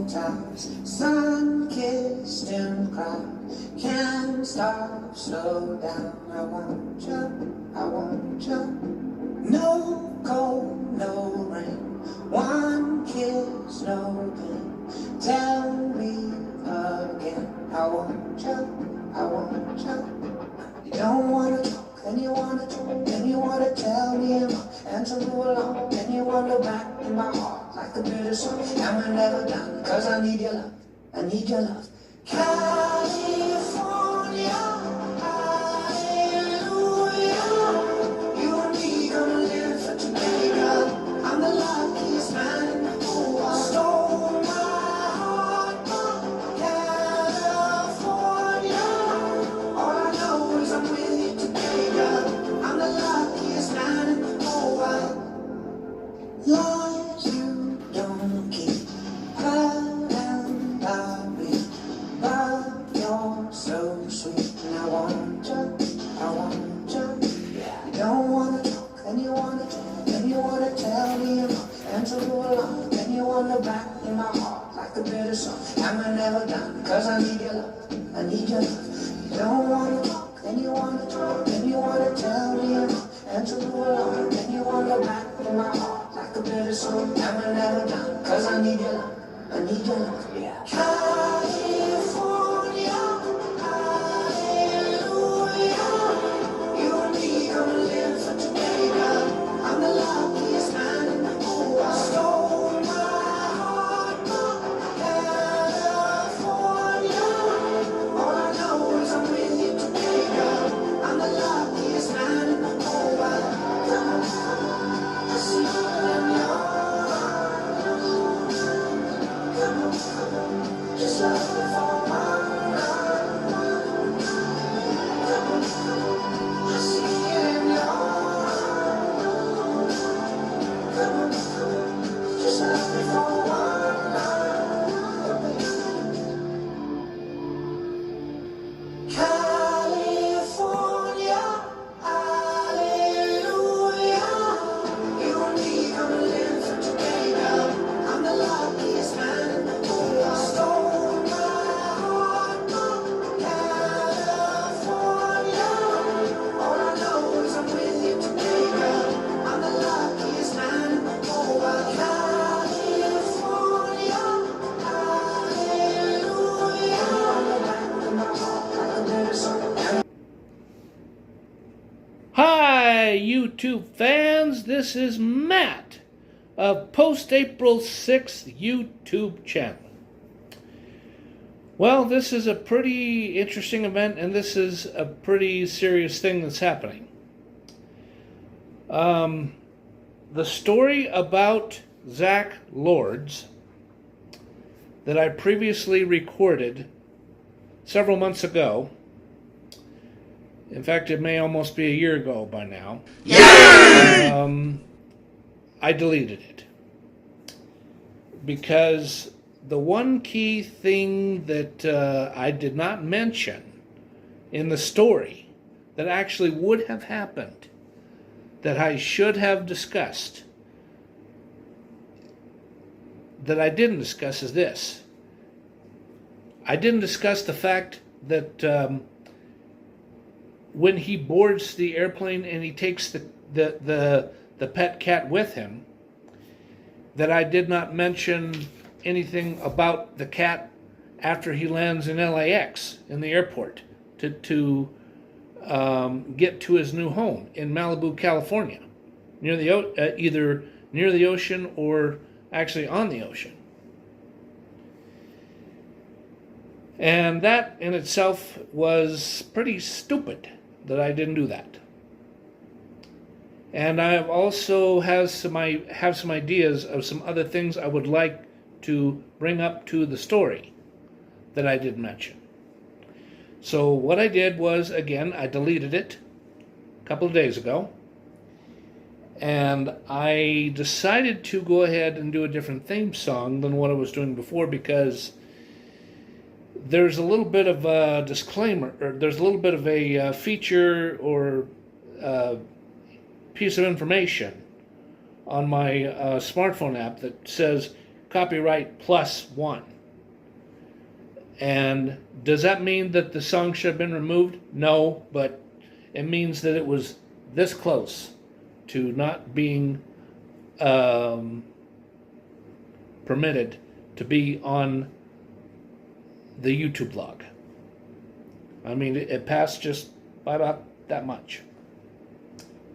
hypnotized, sun-kissed and cried. Can't stop, slow down. I want you. No cold, no rain. One kiss, no pain. Tell me again. I want you. You don't wanna talk, and you wanna talk, and you wanna tell me more, and to move along, and you wanna back in my heart like a bitter song. And we're never done, 'cause I need your love, California, hallelujah. You and me gonna live for today, girl. I'm the luckiest man in the whole world. Stole my heart from California. All I know is I'm with you today, girl. I'm the luckiest man in the whole world. Lies you don't keep, proud and lovely, but you're so sweet. And I want you. You don't wanna talk, and you wanna talk, and you wanna tell me more, and to go along, and you wanna back in my heart like a bitter song. And we're never done, 'cause I need your love. You don't wanna talk, and you wanna talk, and you wanna tell me more, and to go along, and you wanna back in my heart like a bitter song. And we're never done, 'cause I need your love. Yeah. California, hallelujah. You and me gonna live for today, girl. I'm the luckiest man in the whole world. Stole my heart from California. All I know is I'm with you today, girl. I'm the luckiest man in the whole world. I see you in your eyes. Just love me for one night. I see it in your eyes. Just love me for one night. California, hallelujah. You and me gonna live for today, girl. I'm the luckiest man in the whole world. Stole my heart from California. All I know is I'm with you today, girl. I'm the luckiest man in the whole world. California, hallelujah. Back in my heart like a bitter song. Hi, YouTube fans. This is Matt of Post April 6th YouTube channel. Well, this is a pretty interesting event, and this is a pretty serious thing that's happening. The story about Zack Lords that I previously recorded several months ago. In fact, it may almost be a year ago by now. I deleted it because the one key thing that I did not mention in the story that actually would have happened, that I should have discussed, that I didn't discuss is this. I didn't discuss the fact that when he boards the airplane and he takes the pet cat with him, that I did not mention anything about the cat after he lands in LAX, in the airport, to get to his new home in Malibu, California, near the either near the ocean or actually on the ocean. And that in itself was pretty stupid that I didn't do that. And I also have some ideas of some other things I would like to bring up to the story that I didn't mention. So what I did was, again, I deleted it a couple of days ago. And I decided to go ahead and do a different theme song than what I was doing before, because there's a little bit of a disclaimer, or there's a little bit of a feature or piece of information on my smartphone app that says copyright +1. And does that mean that the song should have been removed? No, but it means that it was this close to not being permitted to be on the YouTube log. I mean, it passed just by about that much.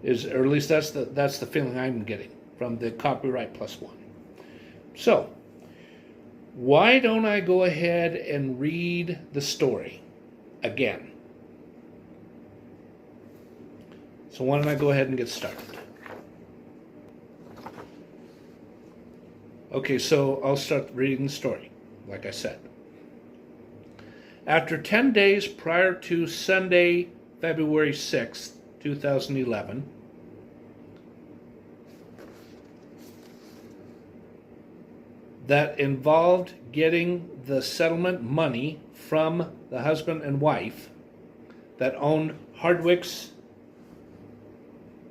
Or at least that's the feeling I'm getting from the Copyright Plus one. So, why don't I go ahead and read the story again? So why don't I go ahead and get started? Okay, so I'll start reading the story, like I said. After 10 days prior to Sunday, February 6th, 2011, that involved getting the settlement money from the husband and wife that owned Hardwick's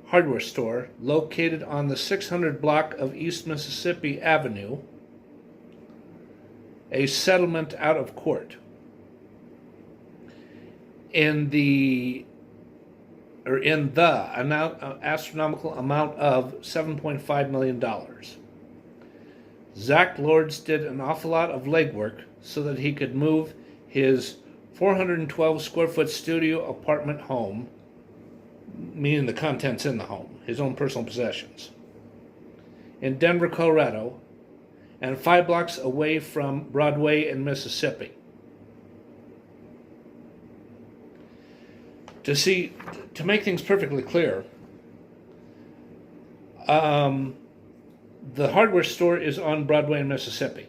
hardware store located on the 600 block of East Mississippi Avenue, a settlement out of court. In the astronomical amount of $7.5 million. Zack Lords did an awful lot of legwork so that he could move his 412 square foot studio apartment home, meaning the contents in the home, his own personal possessions, in Denver, Colorado, and 5 blocks away from Broadway in Mississippi. To make things perfectly clear, the hardware store is on Broadway in Mississippi.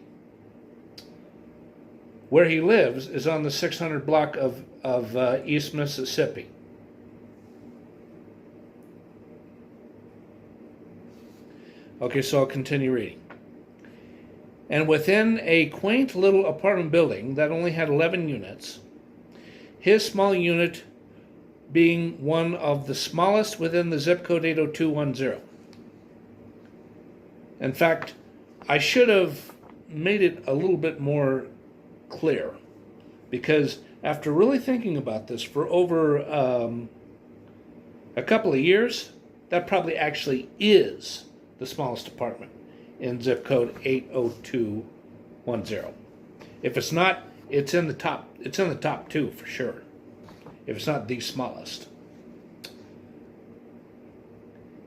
Where he lives is on the 600 block of East Mississippi. Okay, so I'll continue reading. And within a quaint little apartment building that only had 11 units, his small unit being one of the smallest within the zip code 80210. In fact, I should have made it a little bit more clear, because after really thinking about this for over a couple of years, that probably actually is the smallest apartment in zip code 80210. If it's not, it's in the top 2 for sure. If it's not the smallest.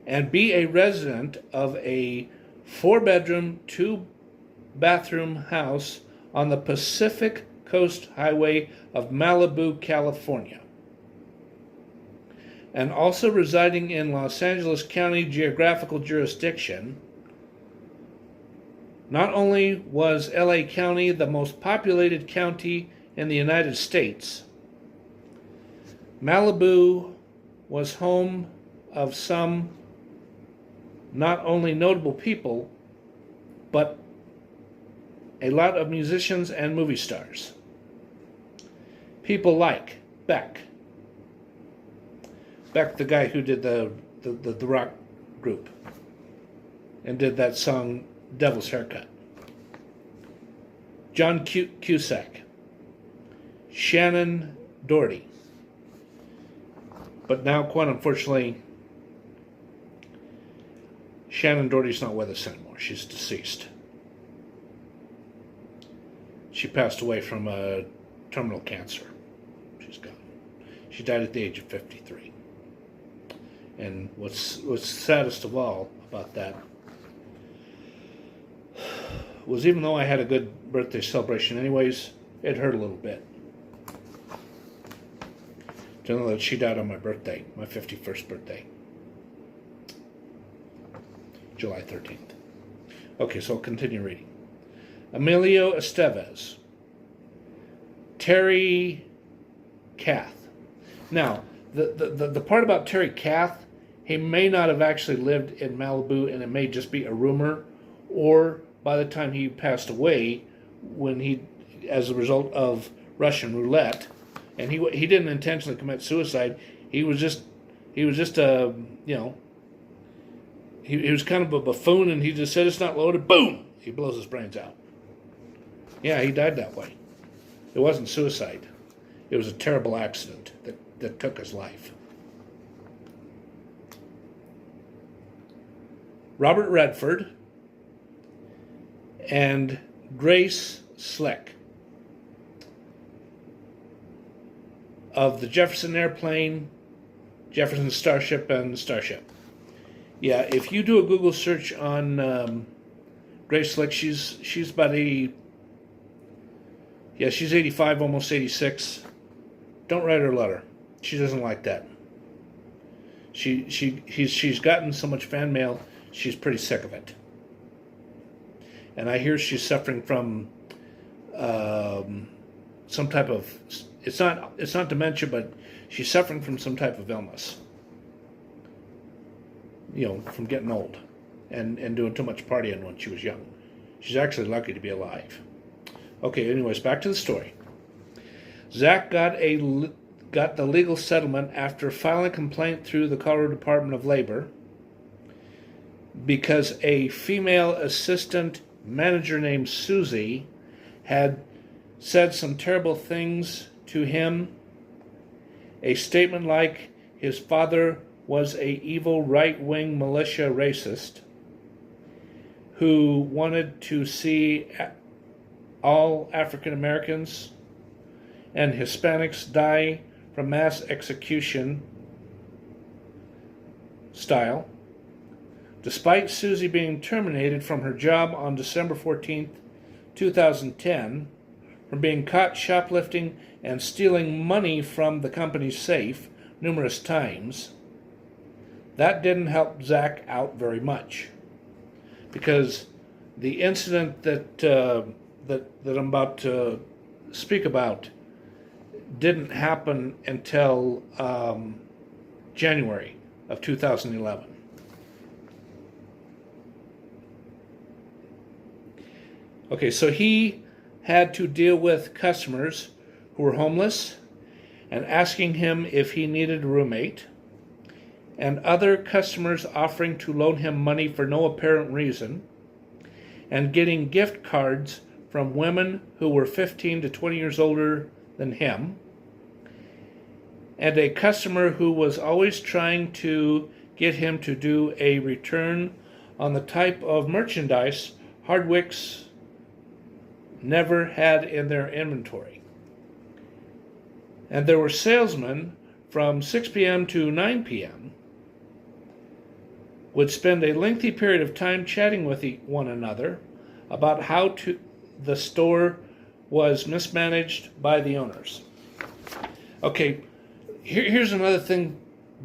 And be a resident of a 4-bedroom, 2-bathroom house on the Pacific Coast Highway of Malibu, California. And also residing in Los Angeles County geographical jurisdiction. Not only was LA County the most populated county in the United States, Malibu was home of some not only notable people, but a lot of musicians and movie stars. People like Beck. Beck, the guy who did the rock group and did that song Devil's Haircut. John Cusack. Shannon Doherty. But now, quite unfortunately, Shannon Doherty's not with us anymore. She's deceased. She passed away from terminal cancer. She's gone. She died at the age of 53. And what's saddest of all about that was, even though I had a good birthday celebration anyways, it hurt a little bit to know that she died on my birthday, my 51st birthday, July 13th. Okay, so I'll continue reading. Emilio Estevez. Terry Kath. Now, the part about Terry Kath, he may not have actually lived in Malibu, and it may just be a rumor, or by the time he passed away, as a result of Russian roulette, and he didn't intentionally commit suicide. He was just he was kind of a buffoon, and he just said it's not loaded. Boom! He blows his brains out. Yeah, he died that way. It wasn't suicide. It was a terrible accident that took his life. Robert Redford and Grace Slick of the Jefferson Airplane, Jefferson Starship, and Starship. Yeah, if you do a Google search on Grace Slick, she's about 80. Yeah, she's 85, almost 86. Don't write her a letter. She doesn't like that. She's gotten so much fan mail. She's pretty sick of it. And I hear she's suffering from some type of, it's not dementia, but she's suffering from some type of illness. You know, from getting old and doing too much partying when she was young. She's actually lucky to be alive. Okay, anyways, back to the story. Zack got the legal settlement after filing a complaint through the Colorado Department of Labor because a female assistant manager named Susie had said some terrible things to him. A statement like his father was a evil right-wing militia racist who wanted to see all African Americans and Hispanics die from mass execution style. Despite Susie being terminated from her job on December 14th, 2010, for being caught shoplifting and stealing money from the company's safe numerous times, that didn't help Zack out very much, because the incident that I'm about to speak about didn't happen until January of 2011. Okay, so he had to deal with customers who were homeless and asking him if he needed a roommate, and other customers offering to loan him money for no apparent reason, and getting gift cards from women who were 15 to 20 years older than him, and a customer who was always trying to get him to do a return on the type of merchandise Hardwick's never had in their inventory. And there were salesmen from 6 p.m. to 9 p.m. would spend a lengthy period of time chatting with one another about how the store was mismanaged by the owners. Okay, here's another thing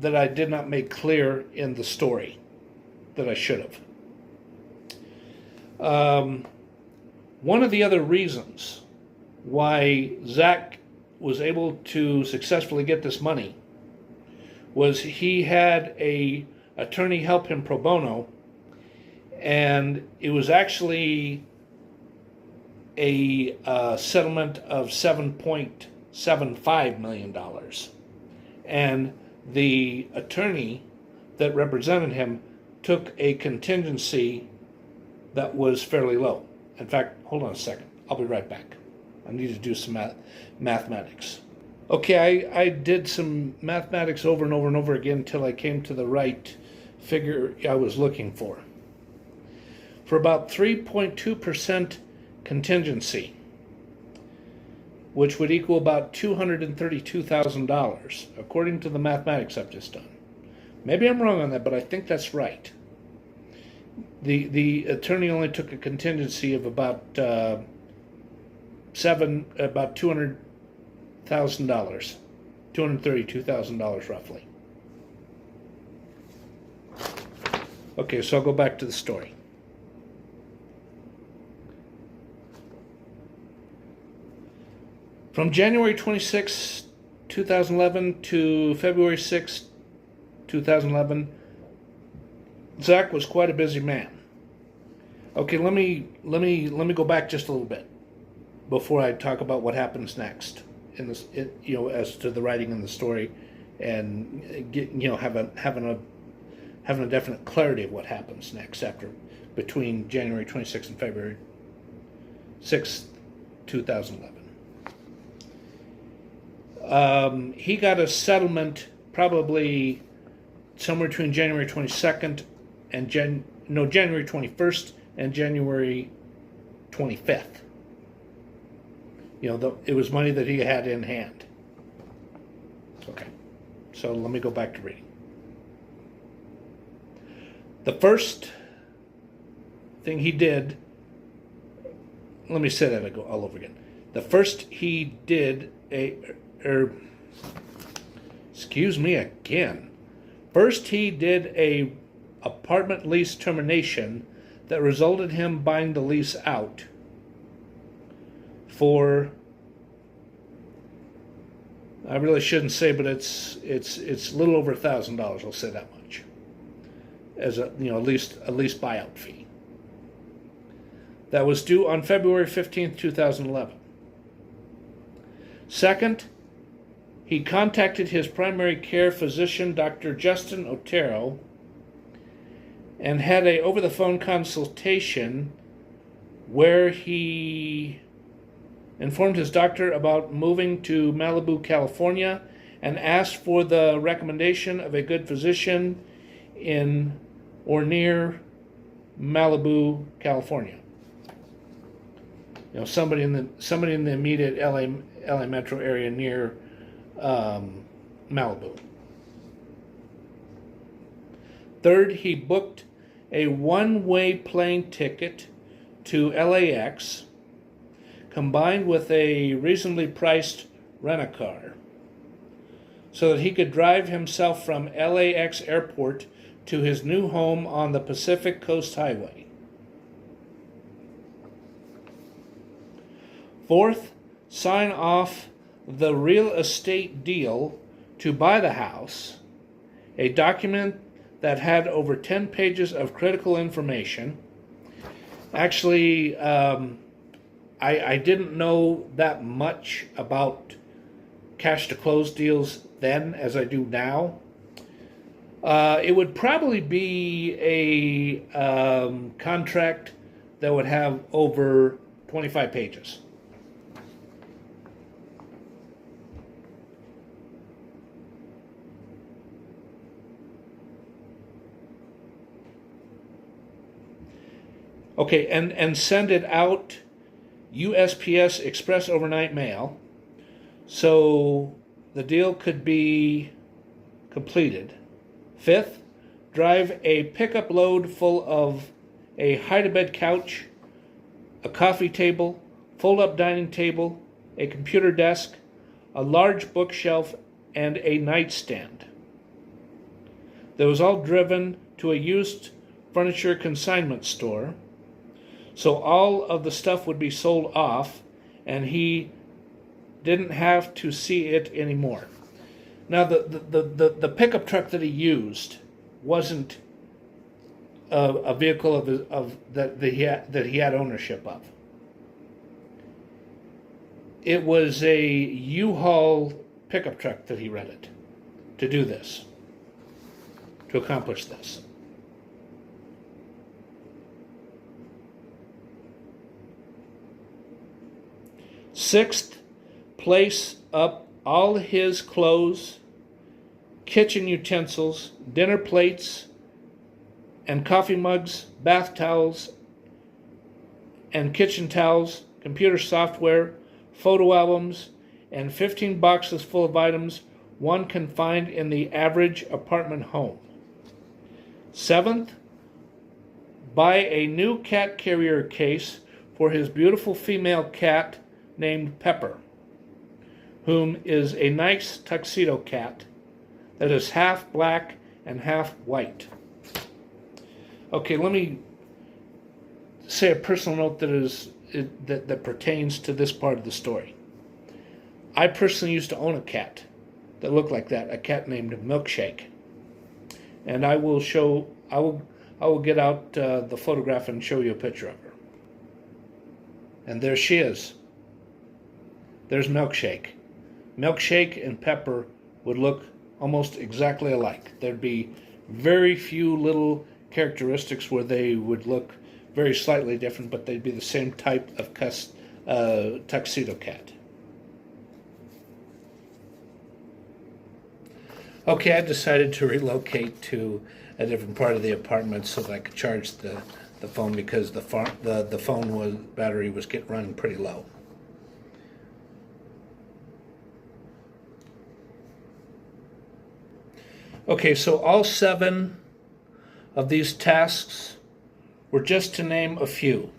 that I did not make clear in the story that I should have. One of the other reasons why Zack was able to successfully get this money was he had a attorney help him pro bono, and it was actually a settlement of $7.75 million. And the attorney that represented him took a contingency that was fairly low. In fact, hold on a second. I'll be right back. I need to do some mathematics. Okay, I did some mathematics over and over and over again until I came to the right figure I was looking for. For about 3.2% contingency, which would equal about $232,000, according to the mathematics I've just done. Maybe I'm wrong on that, but I think that's right. The attorney only took a contingency of about $200,000, $232,000 roughly. Okay, so I'll go back to the story. From January 26, 2011 to February 6, 2011, Zack was quite a busy man. Okay, let me go back just a little bit before I talk about what happens next in this, as to the writing in the story, and having a definite clarity of what happens next between January 26th and February 6th, 2011. He got a settlement probably somewhere between January 22nd and January 21st and January 25th. It was money that he had in hand. Okay, so let me go back to reading. The first thing he did, let me say that all over again. The first he did excuse me again. First he did a apartment lease termination that resulted in him buying the lease out for, I really shouldn't say, but it's a little over $1,000. I'll say that much, as a lease buyout fee. That was due on February 15th, 2011. Second, he contacted his primary care physician, Dr. Justin Otero, and had a over-the-phone consultation where he informed his doctor about moving to Malibu, California, and asked for the recommendation of a good physician in or near Malibu, California. Somebody in the immediate LA metro area near Malibu. Third, he booked a one-way plane ticket to LAX, combined with a reasonably priced rent-a-car, so that he could drive himself from LAX airport to his new home on the Pacific Coast Highway. Fourth, sign off the real estate deal to buy the house, a document that had over 10 pages of critical information. Actually, I didn't know that much about cash to close deals then as I do now. It would probably be a contract that would have over 25 pages. Okay, and send it out USPS Express Overnight Mail, so the deal could be completed. Fifth, drive a pickup load full of a hide-a-bed couch, a coffee table, fold-up dining table, a computer desk, a large bookshelf, and a nightstand. That was all driven to a used furniture consignment store, so all of the stuff would be sold off, and he didn't have to see it anymore. Now, the pickup truck that he used wasn't a vehicle that he had ownership of. It was a U-Haul pickup truck that he rented to do this, to accomplish this. Sixth, place up all his clothes, kitchen utensils, dinner plates, and coffee mugs, bath towels, and kitchen towels, computer software, photo albums, and 15 boxes full of items one can find in the average apartment home. Seventh, buy a new cat carrier case for his beautiful female cat named Pepper, whom is a nice tuxedo cat that is half black and half white. Okay, let me say a personal note that pertains to this part of the story. I personally used to own a cat that looked like that, a cat named Milkshake, and I will get out the photograph and show you a picture of her. And there she is. There's Milkshake. Milkshake and Pepper would look almost exactly alike. There'd be very few little characteristics where they would look very slightly different, but they'd be the same type of tuxedo cat. Okay, I decided to relocate to a different part of the apartment so that I could charge the phone because the phone battery was running pretty low. Okay, so all 7 of these tasks were just to name a few.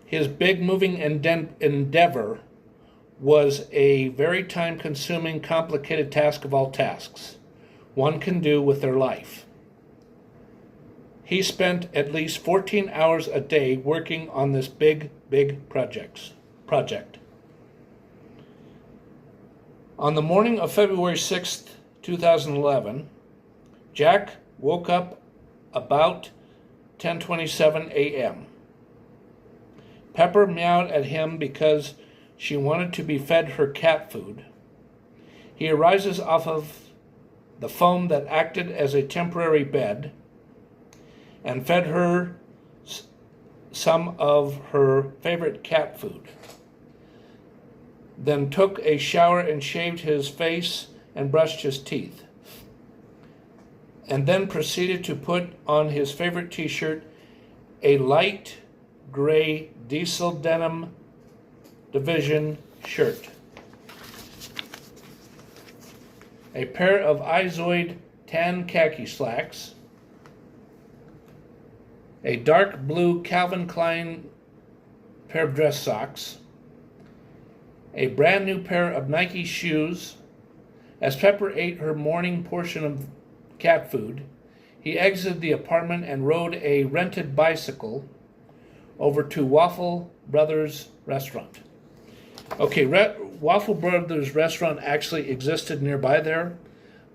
His big moving endeavor was a very time-consuming, complicated task of all tasks one can do with their life. He spent at least 14 hours a day working on this big project. On the morning of February 6th, 2011, Jack woke up about 10:27 a.m. Pepper meowed at him because she wanted to be fed her cat food. He arises off of the foam that acted as a temporary bed and fed her some of her favorite cat food. Then took a shower and shaved his face and brushed his teeth. And then proceeded to put on his favorite t-shirt, a light gray diesel denim division shirt, a pair of Izoid tan khaki slacks, a dark blue Calvin Klein pair of dress socks, a brand new pair of Nike shoes. As Pepper ate her morning portion of cat food, he exited the apartment and rode a rented bicycle over to Waffle Brothers Restaurant. Okay, Waffle Brothers Restaurant actually existed nearby there,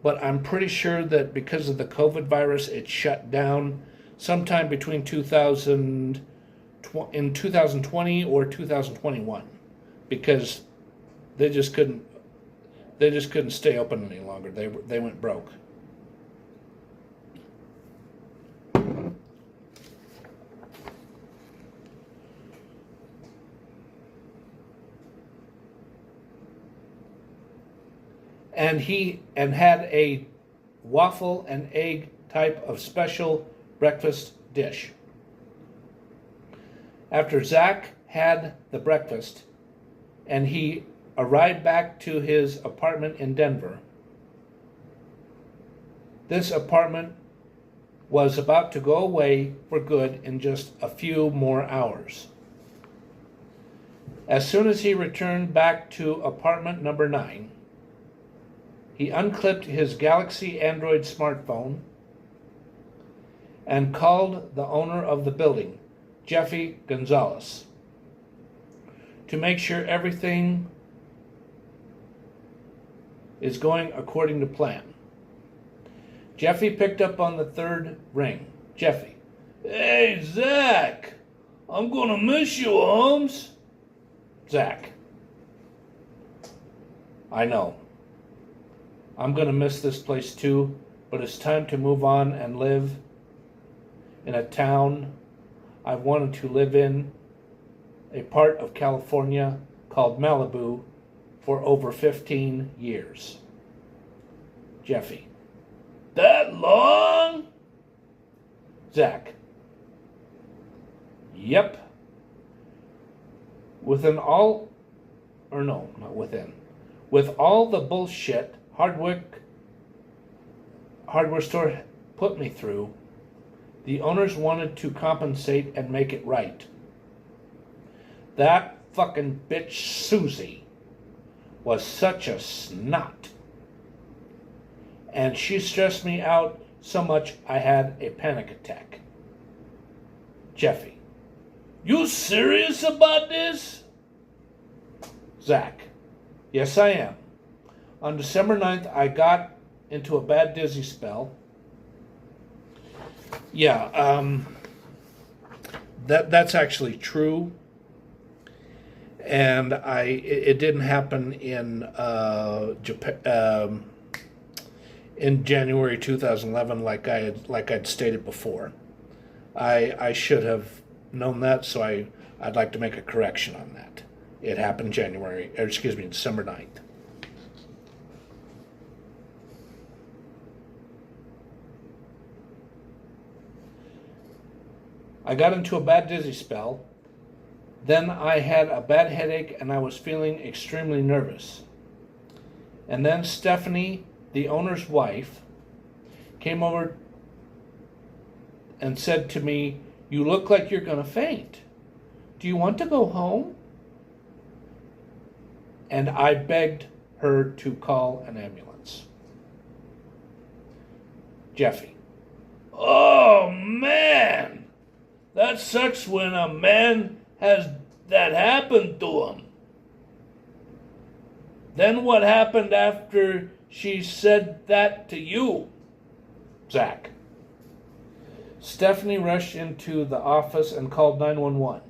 but I'm pretty sure that because of the COVID virus, it shut down sometime between 2020 or 2021, because they just couldn't stay open any longer. They went broke. And had a waffle and egg type of special breakfast dish. After Zack had the breakfast and he arrived back to his apartment in Denver, this apartment was about to go away for good in just a few more hours. As soon as he returned back to apartment number 9, he unclipped his Galaxy Android smartphone and called the owner of the building, Jeffy Gonzalez, to make sure everything is going according to plan. Jeffy picked up on the 3rd ring. Jeffy: "Hey, Zack, I'm gonna miss you, Holmes." Zack: "I know. I'm going to miss this place too, but it's time to move on and live in a town I've wanted to live in, a part of California called Malibu, for over 15 years. Jeffy: "That long?" Zack: "Yep. With all the bullshit Hardwick hardware store put me through, the owners wanted to compensate and make it right. That fucking bitch Susie was such a snot, and she stressed me out so much I had a panic attack." Jeffy: "You serious about this?" Zack: "Yes, I am. On December 9th, I got into a bad dizzy spell." Yeah, that's actually true. And it didn't happen in Japan, in January 2011, like I'd stated before. I should have known that, so I'd like to make a correction on that. It happened December 9th. I got into a bad dizzy spell. Then I had a bad headache and I was feeling extremely nervous. And then Stephanie, the owner's wife, came over and said to me, "You look like you're going to faint. Do you want to go home?" And I begged her to call an ambulance. Jeffy. Oh, man! That sucks when a man has that happen to him. Then what happened after she said that to you? Zack. Stephanie rushed into the office and called 911.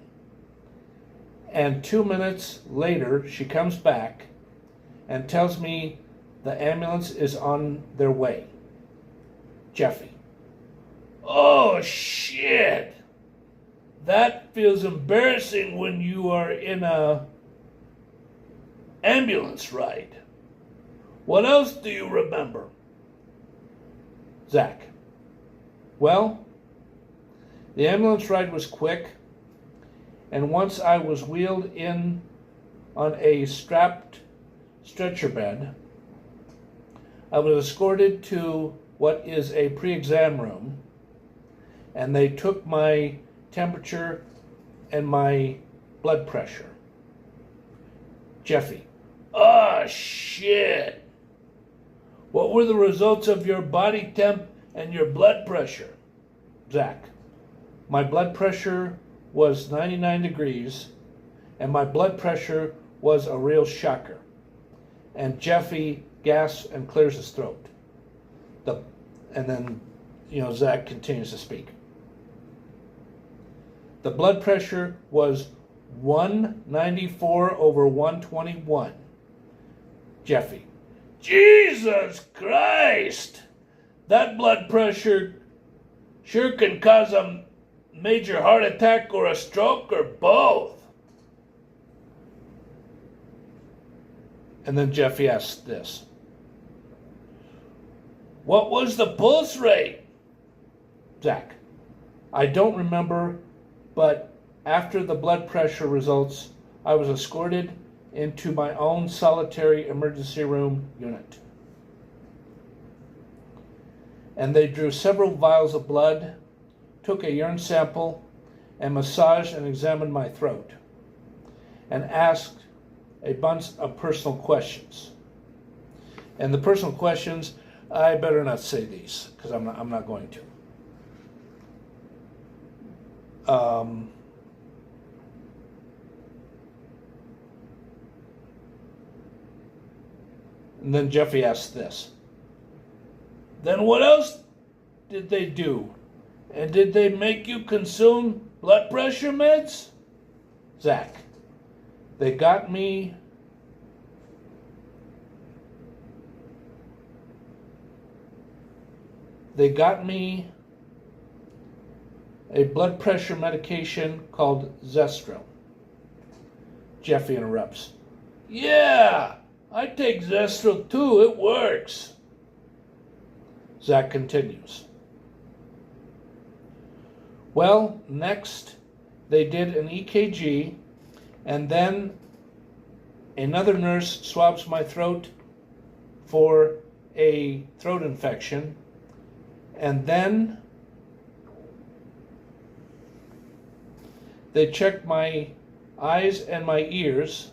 And 2 minutes later, she comes back and tells me the ambulance is on their way. Jeffy. Oh, shit! That feels embarrassing when you are in a ambulance ride. What else do you remember? Zack. Well, the ambulance ride was quick, and once I was wheeled in on a strapped stretcher bed, I was escorted to what is a pre-exam room, and they took my temperature and my blood pressure. Jeffy. Oh, shit. What were the results of your body temp and your blood pressure? Zack. My blood pressure was 99 degrees, and my blood pressure was a real shocker. And Jeffy gasps and clears his throat. And then, Zack continues to speak. The blood pressure was 194 over 121. Jeffy. Jesus Christ! That blood pressure sure can cause a major heart attack or a stroke or both. And then Jeffy asks this. What was the pulse rate? Zack. I don't remember, but after the blood pressure results, I was escorted into my own solitary emergency room unit. And they drew several vials of blood, took a urine sample, and massaged and examined my throat, and asked a bunch of personal questions. And the personal questions, I better not say these, because I'm not going to. And then Jeffy asked this. Then what else did they do? And did they make you consume blood pressure meds? Zack. They got me a blood pressure medication called Zestro. Jeffy interrupts. Yeah, I take Zestro too. It works. Zack continues. Well, next they did an EKG, and then another nurse swabs my throat for a throat infection, and then they checked my eyes and my ears.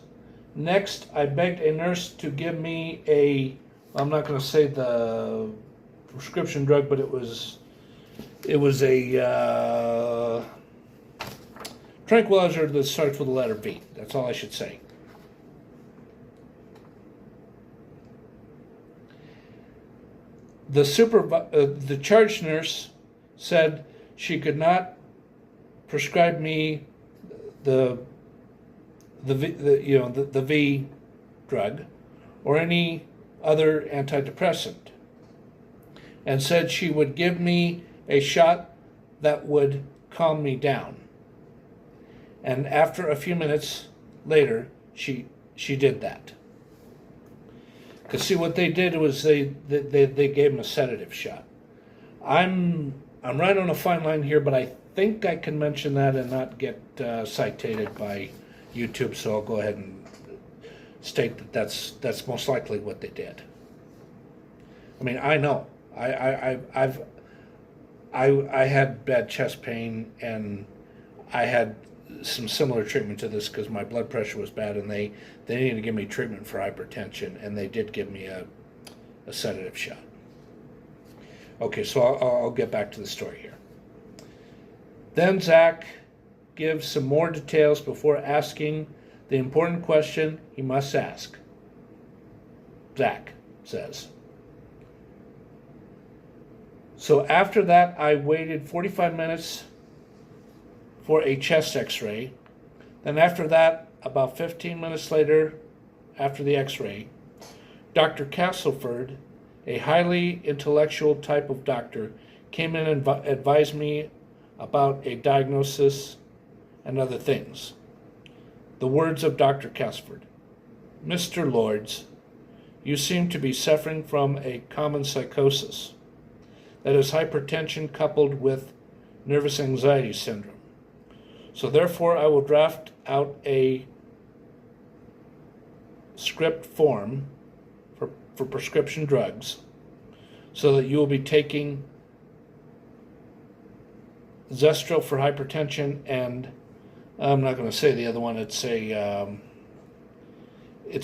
Next, I begged a nurse to give me I'm not going to say the prescription drug, but it was a tranquilizer that starts with the letter V. That's all I should say. The charge nurse said she could not prescribe me the V drug or any other antidepressant, and said she would give me a shot that would calm me down. And after a few minutes later, she did that. Because see, what they did was they gave him a sedative shot. I'm right on a fine line here, but I think I can mention that and not get cited by YouTube, so I'll go ahead and state that that's most likely what they did. I mean, I know. I had bad chest pain, and I had some similar treatment to this because my blood pressure was bad, and they needed to give me treatment for hypertension, and they did give me a sedative shot. Okay, so I'll get back to the story here. Then Zack gives some more details before asking the important question he must ask. Zack says, so after that, I waited 45 minutes for a chest x-ray. Then after that, about 15 minutes later, after the x-ray, Dr. Castleford, a highly intellectual type of doctor, came in and advised me about a diagnosis and other things. The words of Dr. Castleford: Mr. Lords, you seem to be suffering from a common psychosis. That is hypertension coupled with nervous anxiety syndrome. So therefore, I will draft out a script form for prescription drugs so that you will be taking Zestro for hypertension, and I'm not going to say the other one. It's a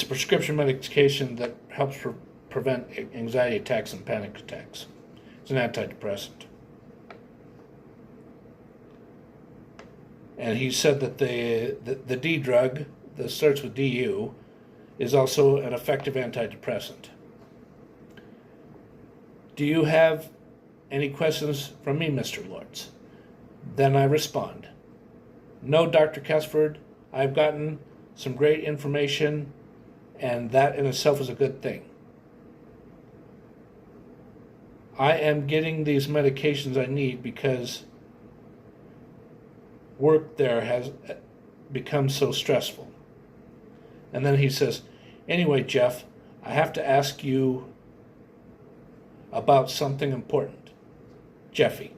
prescription medication that helps prevent anxiety attacks and panic attacks. It's an antidepressant. And he said that the D drug, that starts with DU, is also an effective antidepressant. Do you have any questions from me, Mr. Lords? Then I respond, no, Dr. Casford, I've gotten some great information, and that in itself is a good thing. I am getting these medications I need because work there has become so stressful. And then he says, anyway, Jeff, I have to ask you about something important. Jeffy: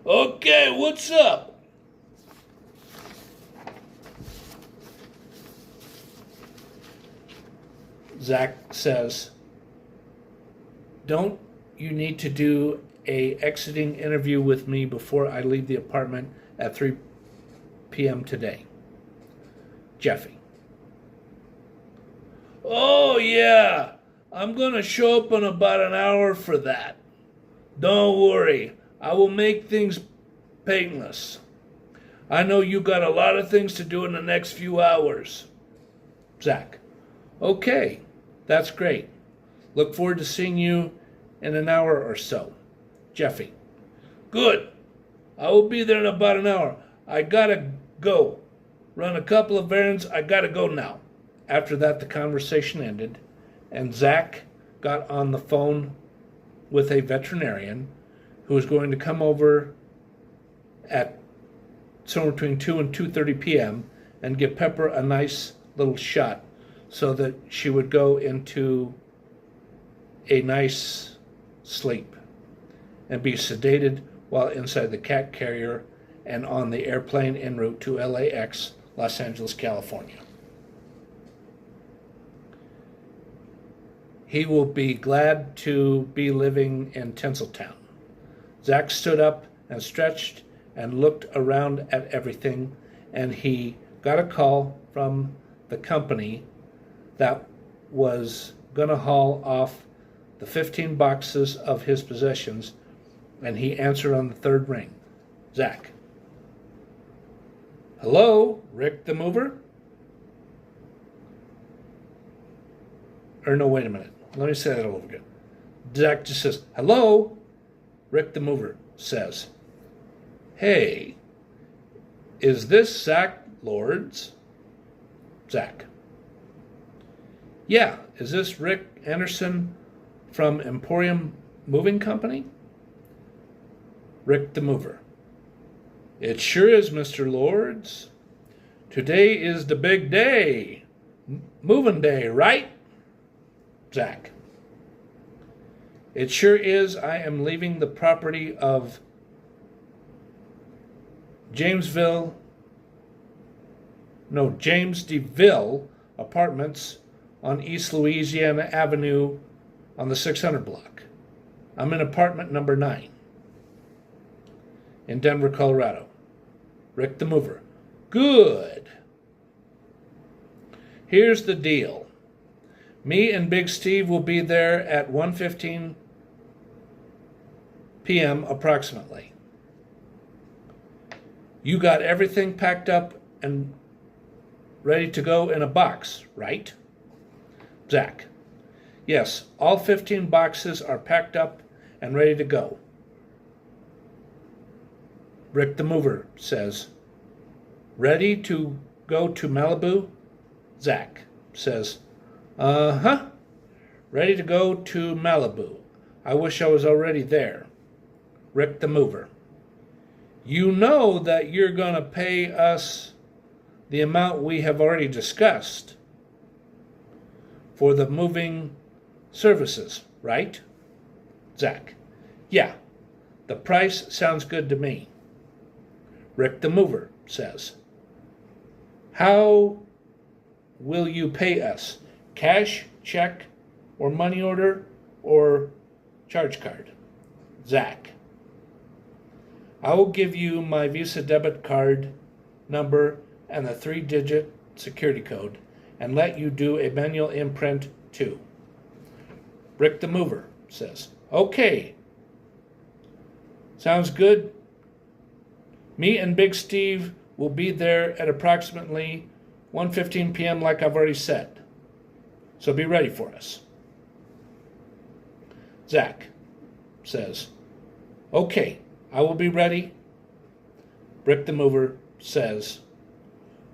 okay, what's up? Zack says, don't you need to do a exiting interview with me before I leave the apartment at 3 p.m. today? Jeffy: oh yeah, I'm gonna show up in about an hour for that. Don't worry, I will make things painless. I know you got a lot of things to do in the next few hours. Zack: okay, that's great. Look forward to seeing you in an hour or so. Jeffy: good. I will be there in about an hour. I gotta go. Run a couple of errands. I gotta go now. After that, the conversation ended, and Zack got on the phone with a veterinarian who was going to come over at somewhere between 2 and 2:30 p.m. and give Pepper a nice little shot so that she would go into a nice sleep and be sedated while inside the cat carrier and on the airplane en route to LAX, Los Angeles, California. He will be glad to be living in Tinseltown. Zack stood up and stretched and looked around at everything, and he got a call from the company that was going to haul off the 15 boxes of his possessions, and he answered on the third ring. Zack: hello, Rick the Mover? Or no, wait a minute. Let me say that all over again. Zack just says, hello. Rick the Mover says, hey, is this Zack Lords? Zack: yeah, is this Rick Anderson from Emporium Moving Company? Rick the Mover: it sure is, Mr. Lords. Today is the big day. Moving day, right? Zack: it sure is. I am leaving the property of James DeVille Apartments on East Louisiana Avenue on the 600 block. I'm in apartment number 9 in Denver, Colorado. Rick the Mover. Good. Here's the deal. Me and Big Steve will be there at 1:15 p.m. approximately. You got everything packed up and ready to go in a box, right? Zack. Yes, all 15 boxes are packed up and ready to go. Rick the Mover says, ready to go to Malibu? Zack says, uh-huh. Ready to go to Malibu. I wish I was already there. Rick the Mover. You know that you're going to pay us the amount we have already discussed for the moving services, right? Zack. Yeah, the price sounds good to me. Rick the Mover says, how will you pay us? Cash, check, or money order, or charge card? Zack. I will give you my Visa debit card number and the 3-digit security code and let you do a manual imprint too. Rick the Mover says, okay. Sounds good. Me and Big Steve will be there at approximately 1:15 p.m. like I've already said. So be ready for us. Zack says, okay, I will be ready. Rick the Mover says,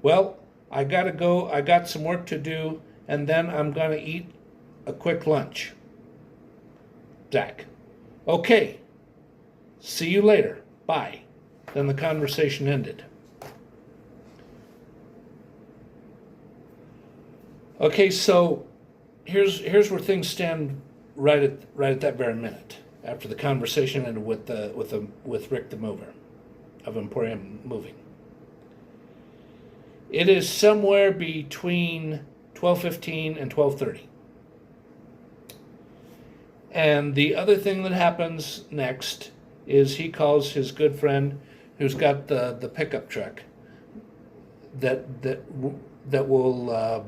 well, I gotta go. I got some work to do, and then I'm gonna eat a quick lunch. Zack, okay, see you later. Bye. Then the conversation ended. Okay, so here's where things stand right at that very minute after the conversation ended with Rick the Mover of Emporium Moving. It is somewhere between 12:15 and 12:30. And the other thing that happens next is he calls his good friend who's got the pickup truck that will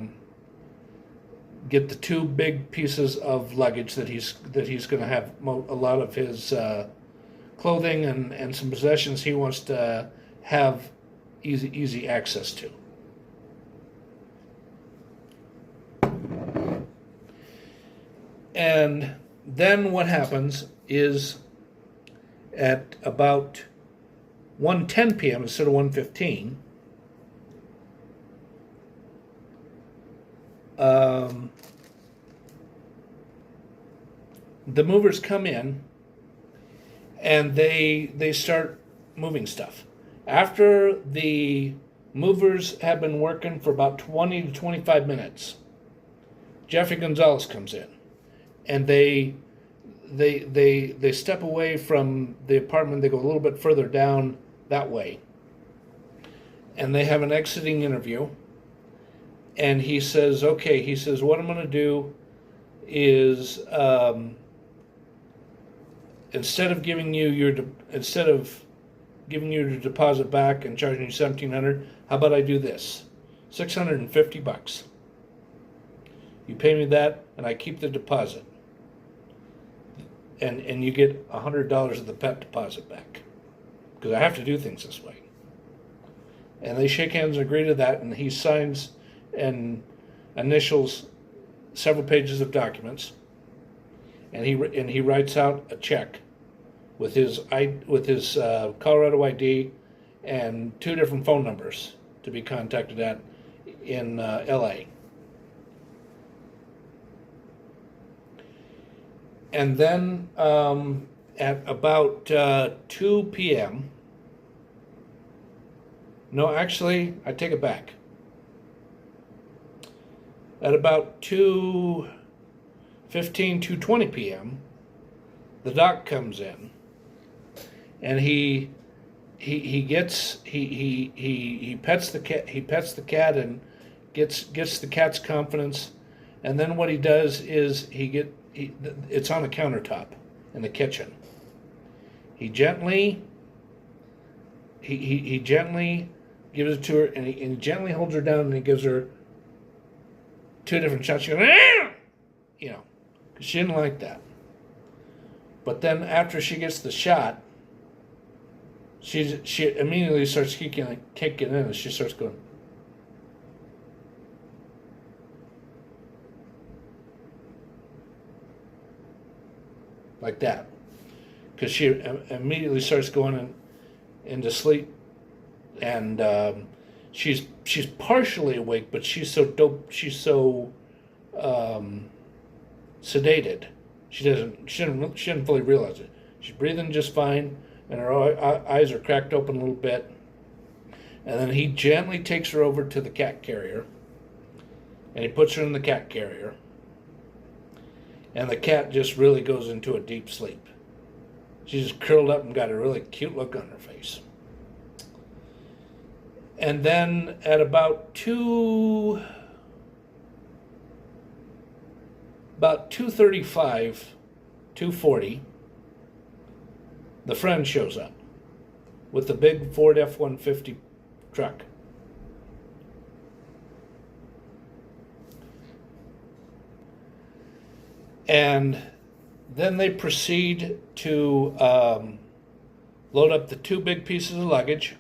get the 2 big pieces of luggage that he's going to have a lot of his clothing and some possessions he wants to have easy access to. And then what happens is at about 1:10 p.m. instead of 1:15, the movers come in and they start moving stuff. After the movers have been working for about 20 to 25 minutes, Jeffrey Gonzalez comes in, and they step away from the apartment. They go a little bit further down that way, and they have an exiting interview. And he says, okay, he says, what I'm going to do is instead of giving you your deposit back and charging you $1,700, how about I do this? $650. You pay me that, and I keep the deposit. And you get $100 of the pet deposit back, because I have to do things this way. And they shake hands and agree to that, and he signs and initials several pages of documents, and he writes out a check with his Colorado ID and 2 different phone numbers to be contacted at in L.A. And then at about 2 p.m. No, actually, I take it back. At about 2:15, 2:20 p.m., the doc comes in, and he he pets the cat. He pets the cat and gets the cat's confidence. And then what he does is it's on the countertop in the kitchen. He gently gives it to her, and he gently holds her down, and he gives her 2 different shots. She goes, "Ah!" Because she didn't like that. But then after she gets the shot, she immediately starts kicking in, and she starts going. Like that. Because she immediately starts going into sleep, and she's partially awake, but she's so sedated. She didn't fully realize it. She's breathing just fine, and her eyes are cracked open a little bit. And then he gently takes her over to the cat carrier, and he puts her in the cat carrier, and the cat just really goes into a deep sleep. She's just curled up and got a really cute look on her face. And then at about 2:35, 2:40, the friend shows up with the big Ford F-150 truck. And then they proceed to load up the 2 big pieces of luggage,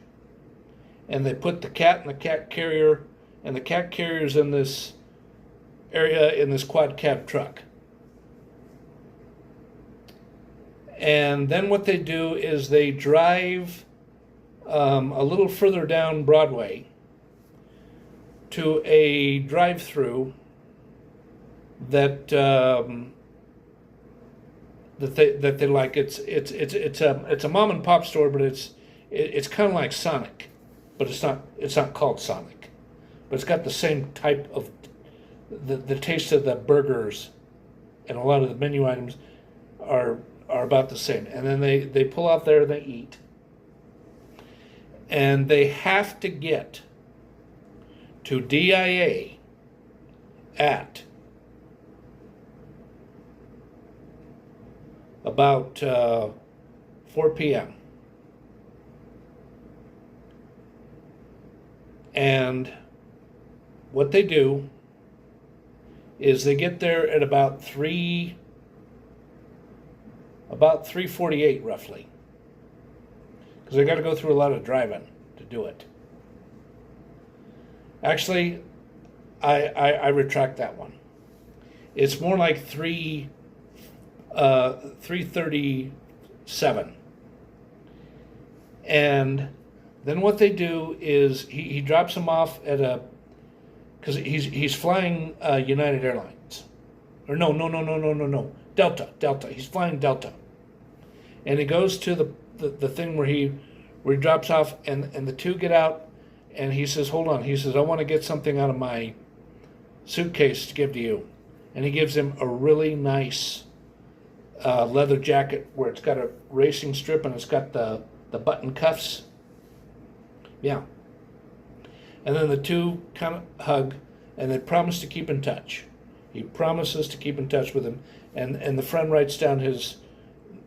and they put the cat in the cat carrier, and the cat carrier's in this area in this quad cab truck. And then what they do is they drive a little further down Broadway to a drive-through that they like. It's a mom and pop store, but it's kind of like Sonic, but it's not called Sonic, but it's got the same type of the taste of the burgers, and a lot of the menu items are about the same. And then they pull out there and they eat, and they have to get to DIA at about 4 p.m. And what they do is they get there at about 3:48 roughly, because they got to go through a lot of driving to do it. Actually, I retract that one. It's more like 3:37. And then what they do is he drops him off at because he's flying United Airlines, or no, Delta. He's flying Delta, and he goes to the thing where he drops off, and the 2 get out, and he says, "Hold on," he says, "I want to get something out of my suitcase to give to you," and he gives him a really nice leather jacket where it's got a racing strip and it's got the button cuffs. Yeah. And then the 2 kind of hug, and they promise to keep in touch. He promises to keep in touch with him, and the friend writes down his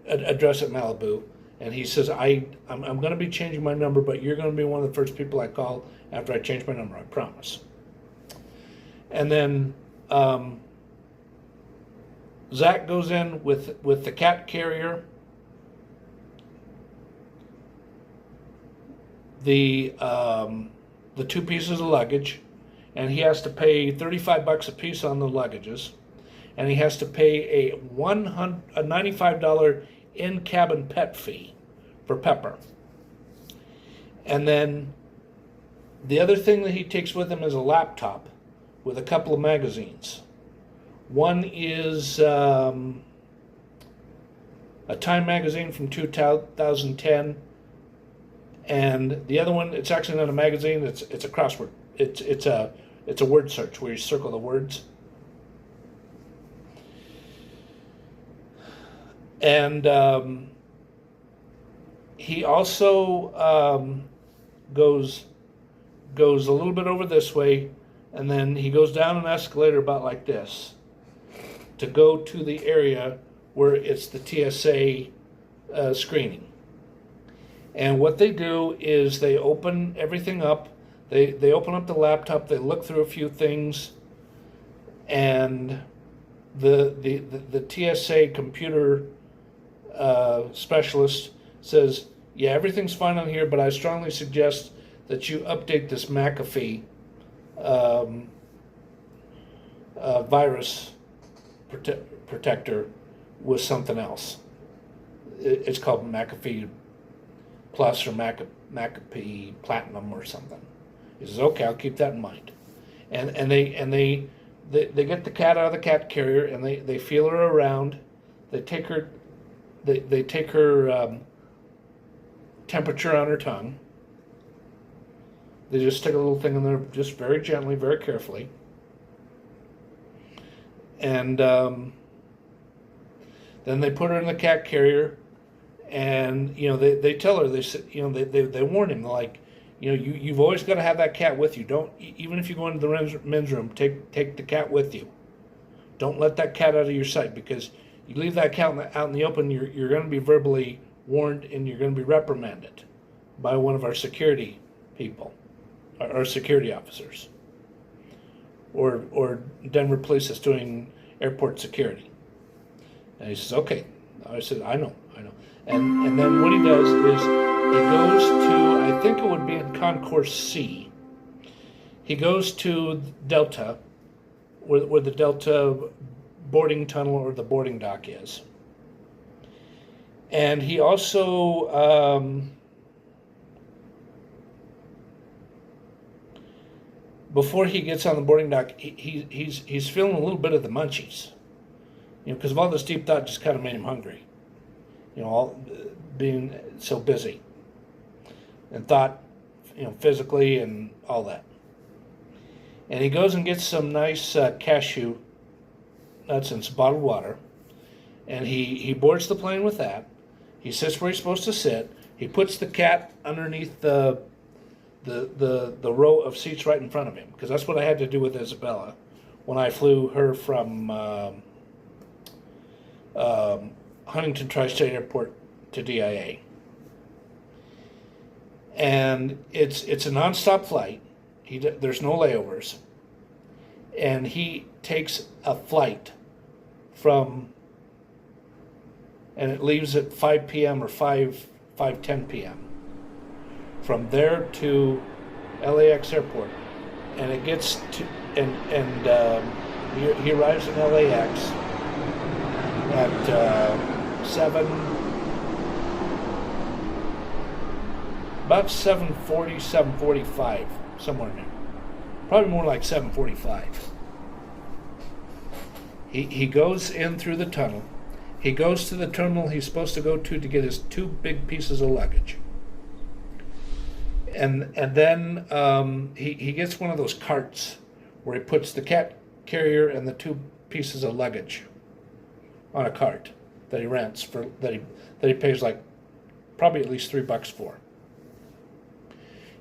address at Malibu, and he says, I'm going to be changing my number, but you're going to be one of the first people I call after I change my number, I promise. And then Zack goes in with the cat carrier, the 2 pieces of luggage, and he has to pay $35 a piece on the luggages, and he has to pay a $95 in-cabin pet fee for Pepper. And then the other thing that he takes with him is a laptop with a couple of magazines. One is a Time magazine from 2010, and the other one, it's actually not a magazine, it's a crossword. It's a word search where you circle the words. And he also goes a little bit over this way, and then he goes down an escalator about like this to go to the area where it's the TSA screening. And what they do is they open everything up. They open up the laptop. They look through a few things, and the TSA computer specialist says, "Yeah, everything's fine on here, but I strongly suggest that you update this McAfee virus protector with something else. It's called McAfee Plus or McAfee Platinum or something." He says, "Okay, I'll keep that in mind." And they get the cat out of the cat carrier, and they feel her around. They take her temperature on her tongue. They just stick a little thing in there, just very gently, very carefully. And then they put her in the cat carrier, and they tell her, they warn him, like, you've always got to have that cat with you. Don't, even if you go into the men's room, take the cat with you. Don't let that cat out of your sight, because you leave that cat out in the open, you're going to be verbally warned, and you're going to be reprimanded by one of our security people, our security officers, or Denver police that's doing airport security. And he says, "Okay." I said, I know. And then what he does is he goes to, I think it would be in Concourse C. He goes to Delta, where the Delta boarding tunnel or the boarding dock is. And he also before he gets on the boarding dock, he's feeling a little bit of the munchies, because of all this deep thought just kind of made him hungry, all being so busy and thought, physically and all that. And he goes and gets some nice cashew nuts and some bottled water, and he boards the plane with that. He sits where he's supposed to sit. He puts the cat underneath the row of seats right in front of him, because that's what I had to do with Isabella when I flew her from Huntington Tri-State Airport to DIA. And it's a nonstop flight. There's no layovers, and he takes a flight and it leaves at 5 p.m. or 5:10 p.m. from there to LAX airport, and it gets to he arrives in LAX at about 7:40, 7:45, somewhere in there. Probably more like 7:45. He goes in through the tunnel. He goes to the terminal he's supposed to go to get his 2 big pieces of luggage. And then he gets one of those carts where he puts the cat carrier and the 2 pieces of luggage on a cart that he rents that he pays like probably at least $3 for.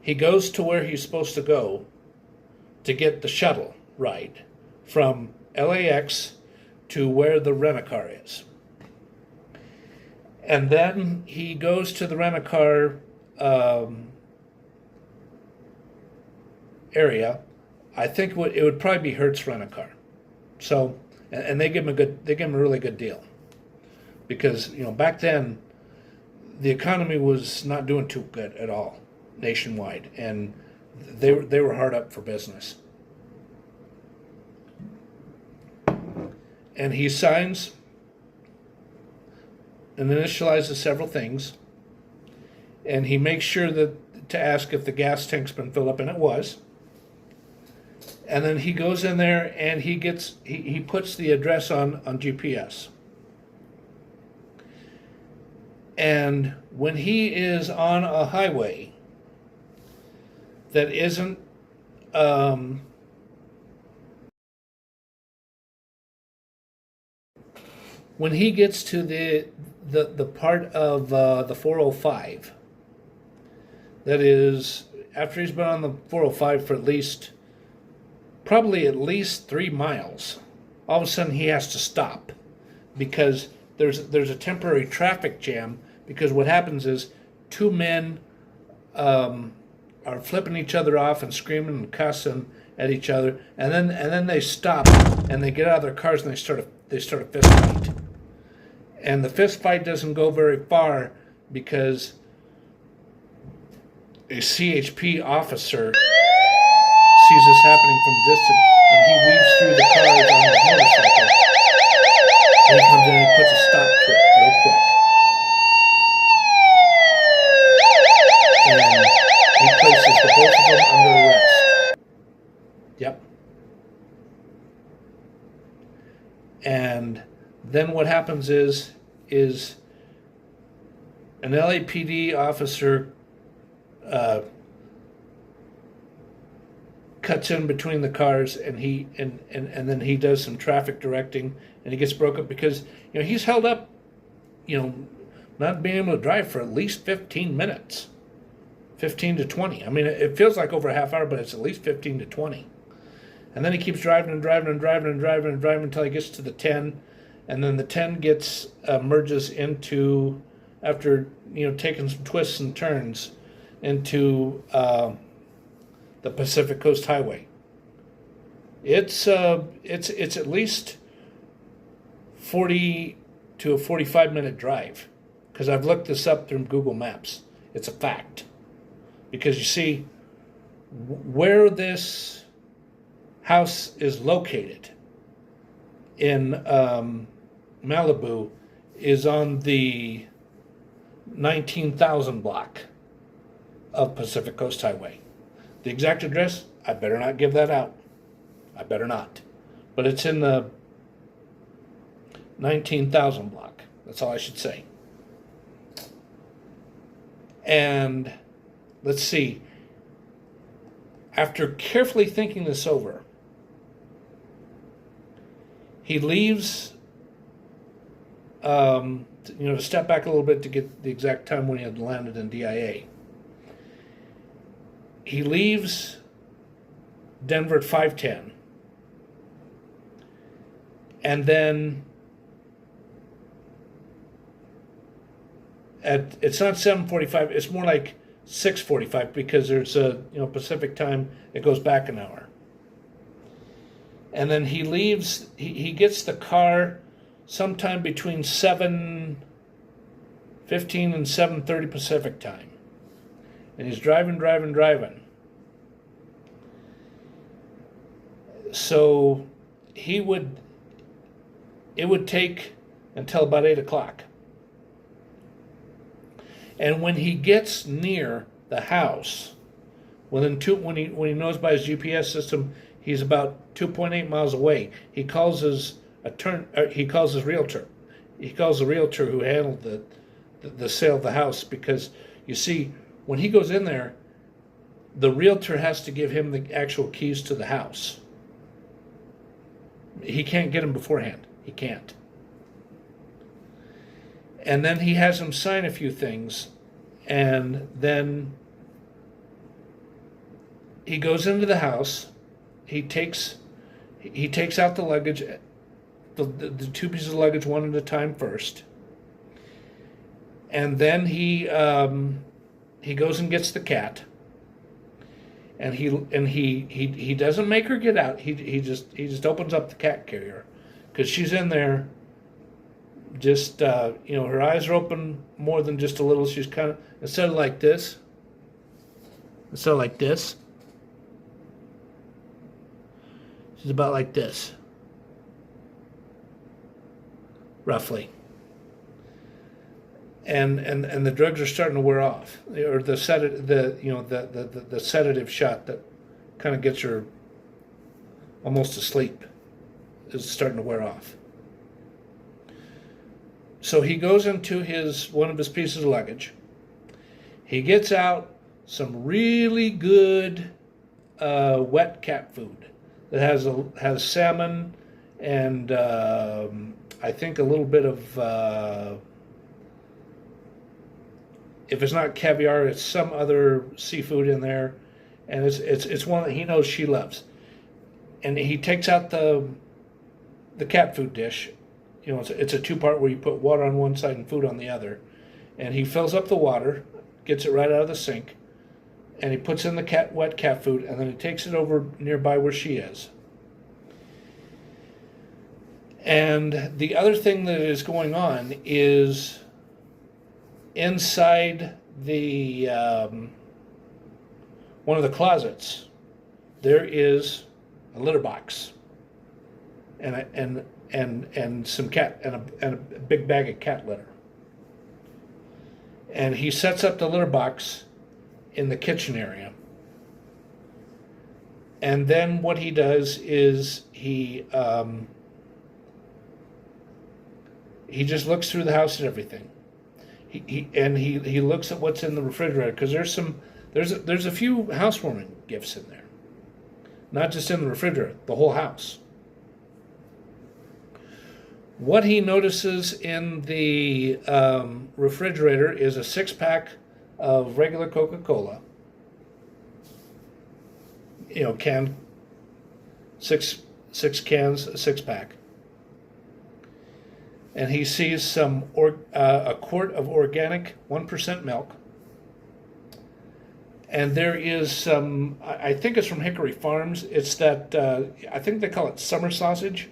He goes to where he's supposed to go to get the shuttle ride from LAX to where the rent-a-car is. And then he goes to the rent-a-car area. I think it would probably be Hertz Rent-A-Car. So, and they give him a really good deal, because back then the economy was not doing too good at all nationwide, and they were hard up for business. And he signs and initializes several things, and he makes sure to ask if the gas tank's been filled up, and it was. And then he goes in there and he puts the address on GPS. And when he is on a highway that isn't when he gets to the part of the 405 that is after he's been on the 405 for probably at least 3 miles. All of a sudden he has to stop because there's a temporary traffic jam, because what happens is two men are flipping each other off and screaming and cussing at each other, and then they stop and they get out of their cars and they start a fist fight. And the fist fight doesn't go very far because a CHP officer sees this happening from a distance, and he weaves through the cars on his motorcycle. And he comes in and he puts a stop to it real quick. And he places the both of them under arrest. Yep. And then what happens is an LAPD officer cuts in between the cars, and then he does some traffic directing, and he gets broke up because he's held up, not being able to drive for at least 15 minutes, 15 to 20. I mean, it feels like over a half hour, but it's at least 15 to 20. And then he keeps driving and driving and driving and driving and driving until he gets to the 10, and then the 10 gets merges into, after taking some twists and turns, into the Pacific Coast Highway. It's at least 40 to a 45-minute drive, because I've looked this up through Google Maps. It's a fact, because you see where this house is located in Malibu is on the 19,000 block of Pacific Coast Highway. The exact address, I better not give that out. I better not. But it's in the 19,000 block. That's all I should say. And let's see. After carefully thinking this over, he leaves, to step back a little bit to get the exact time when he had landed in DIA. He leaves Denver at 5:10, and then it's not 7:45. It's more like 6:45, because there's a Pacific time. It goes back an hour, and then he leaves. He gets the car sometime between 7:15 and 7:30 Pacific time. And he's driving. So it would take until about 8 o'clock. And when he gets near the house, when he knows by his GPS system he's about 2.8 miles away, he calls his realtor. He calls the realtor who handled the sale of the house, because you see, when he goes in there, the realtor has to give him the actual keys to the house. He can't get them beforehand. He can't. And then he has him sign a few things, and then he goes into the house. He takes out the luggage, the two pieces of luggage one at a time first, and then he goes and gets the cat, and he doesn't make her get out. He just opens up the cat carrier, because she's in there. Just her eyes are open more than just a little. She's kind of, instead of like this, she's about like this, roughly. And the drugs are starting to wear off, or the sedative shot that kind of gets her almost asleep is starting to wear off. So he goes into one of his pieces of luggage. He gets out some really good wet cat food that has salmon and I think a little bit of if it's not caviar, it's some other seafood in there, and it's one that he knows she loves. And he takes out the cat food dish. You know, it's a two-part where you put water on one side and food on the other. And he fills up the water, gets it right out of the sink, and he puts in the wet cat food, and then he takes it over nearby where she is. And the other thing that is going on is inside the one of the closets, there is a litter box and some cat and a big bag of cat litter. And he sets up the litter box in the kitchen area. And then what he does is he just looks through the house and everything. He looks at what's in the refrigerator, because there's a few housewarming gifts in there, not just in the refrigerator, the whole house. What he notices in the refrigerator is a 6-pack of regular Coca-Cola. You know, canned, six cans, a 6-pack. And he sees a quart of organic 1% milk. And there is some, I think it's from Hickory Farms. It's that, I think they call it summer sausage.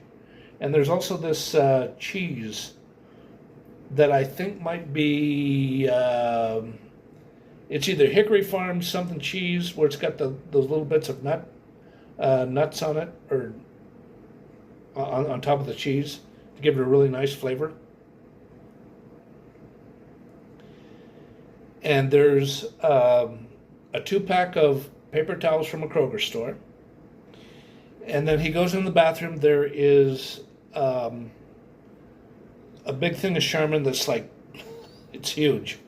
And there's also this cheese that I think might be, it's either Hickory Farms something cheese, where it's got those little bits of nuts on it, or on top of the cheese, to give it a really nice flavor. And there's a 2-pack of paper towels from a Kroger store. And then he goes in the bathroom. There is a big thing of Charmin that's like, it's huge.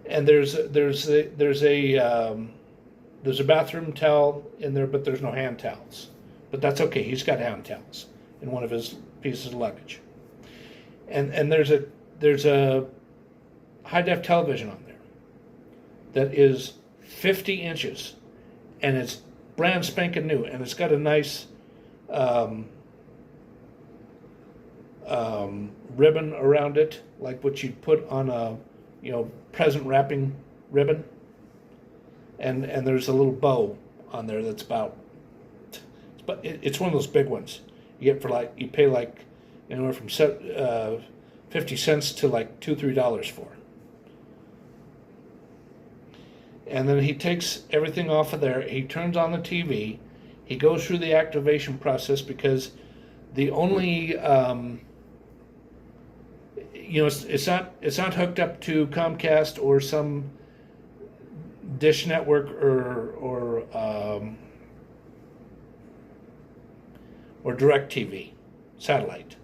And there's a bathroom towel in there, but there's no hand towels. But that's okay. He's got hand towels in one of his pieces of luggage. And there's a high-def television on there that is 50 inches, and it's brand spanking new, and it's got a nice ribbon around it, like what you'd put on a present wrapping ribbon, and there's a little bow on there that's it's one of those big ones you get for you pay like anywhere from 50 cents to like $2-3 for. And then he takes everything off of there. He turns on the TV. He goes through the activation process, because the only it's not hooked up to Comcast or some Dish Network or DirecTV satellite.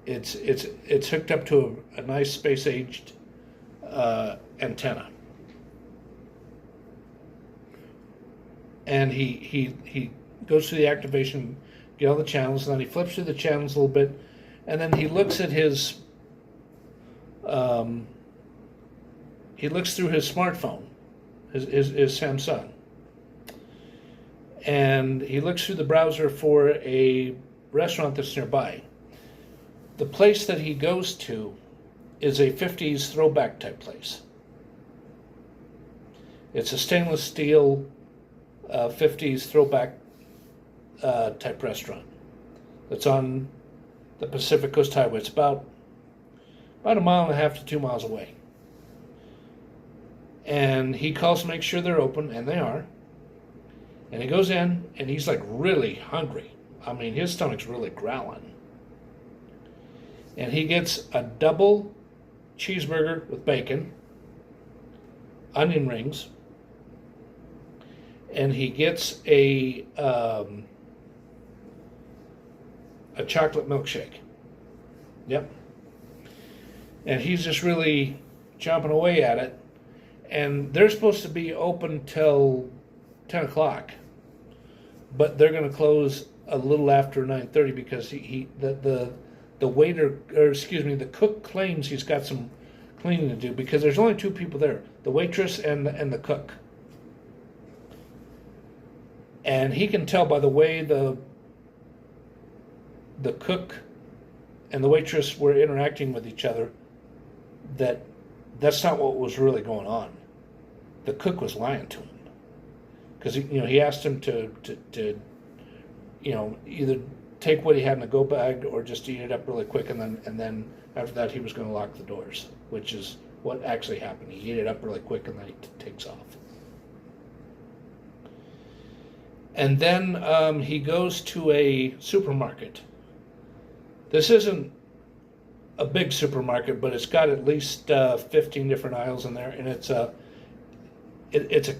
It's hooked up to a nice space-aged antenna. And he goes through the activation, get all the channels, and then he flips through the channels a little bit, and then he looks at his he looks through his smartphone, his Samsung, and he looks through the browser for a restaurant that's nearby. The place that he goes to is a 50s throwback type place. It's a stainless steel 50s throwback type restaurant that's on the Pacific Coast Highway. It's about 1.5 miles to 2 miles away. And he calls to make sure they're open, and they are. And he goes in, and he's like really hungry. I mean, his stomach's really growling. And he gets a double cheeseburger with bacon, onion rings, and he gets a chocolate milkshake. Yep. And he's just really chomping away at it. And they're supposed to be open till 10 o'clock, but they're going to close a little after 9:30, because the waiter, or excuse me, the cook claims he's got some cleaning to do because there's only two people there, the waitress and the cook. And he can tell by the way the cook and the waitress were interacting with each other that that's not what was really going on. The cook was lying to him because he asked him to either take what he had in the go bag or just eat it up really quick, and then after that he was going to lock the doors, which is what actually happened. He ate it up really quick and then he takes off. And then he goes to a supermarket. This isn't a big supermarket, but it's got at least 15 different aisles in there, and it's a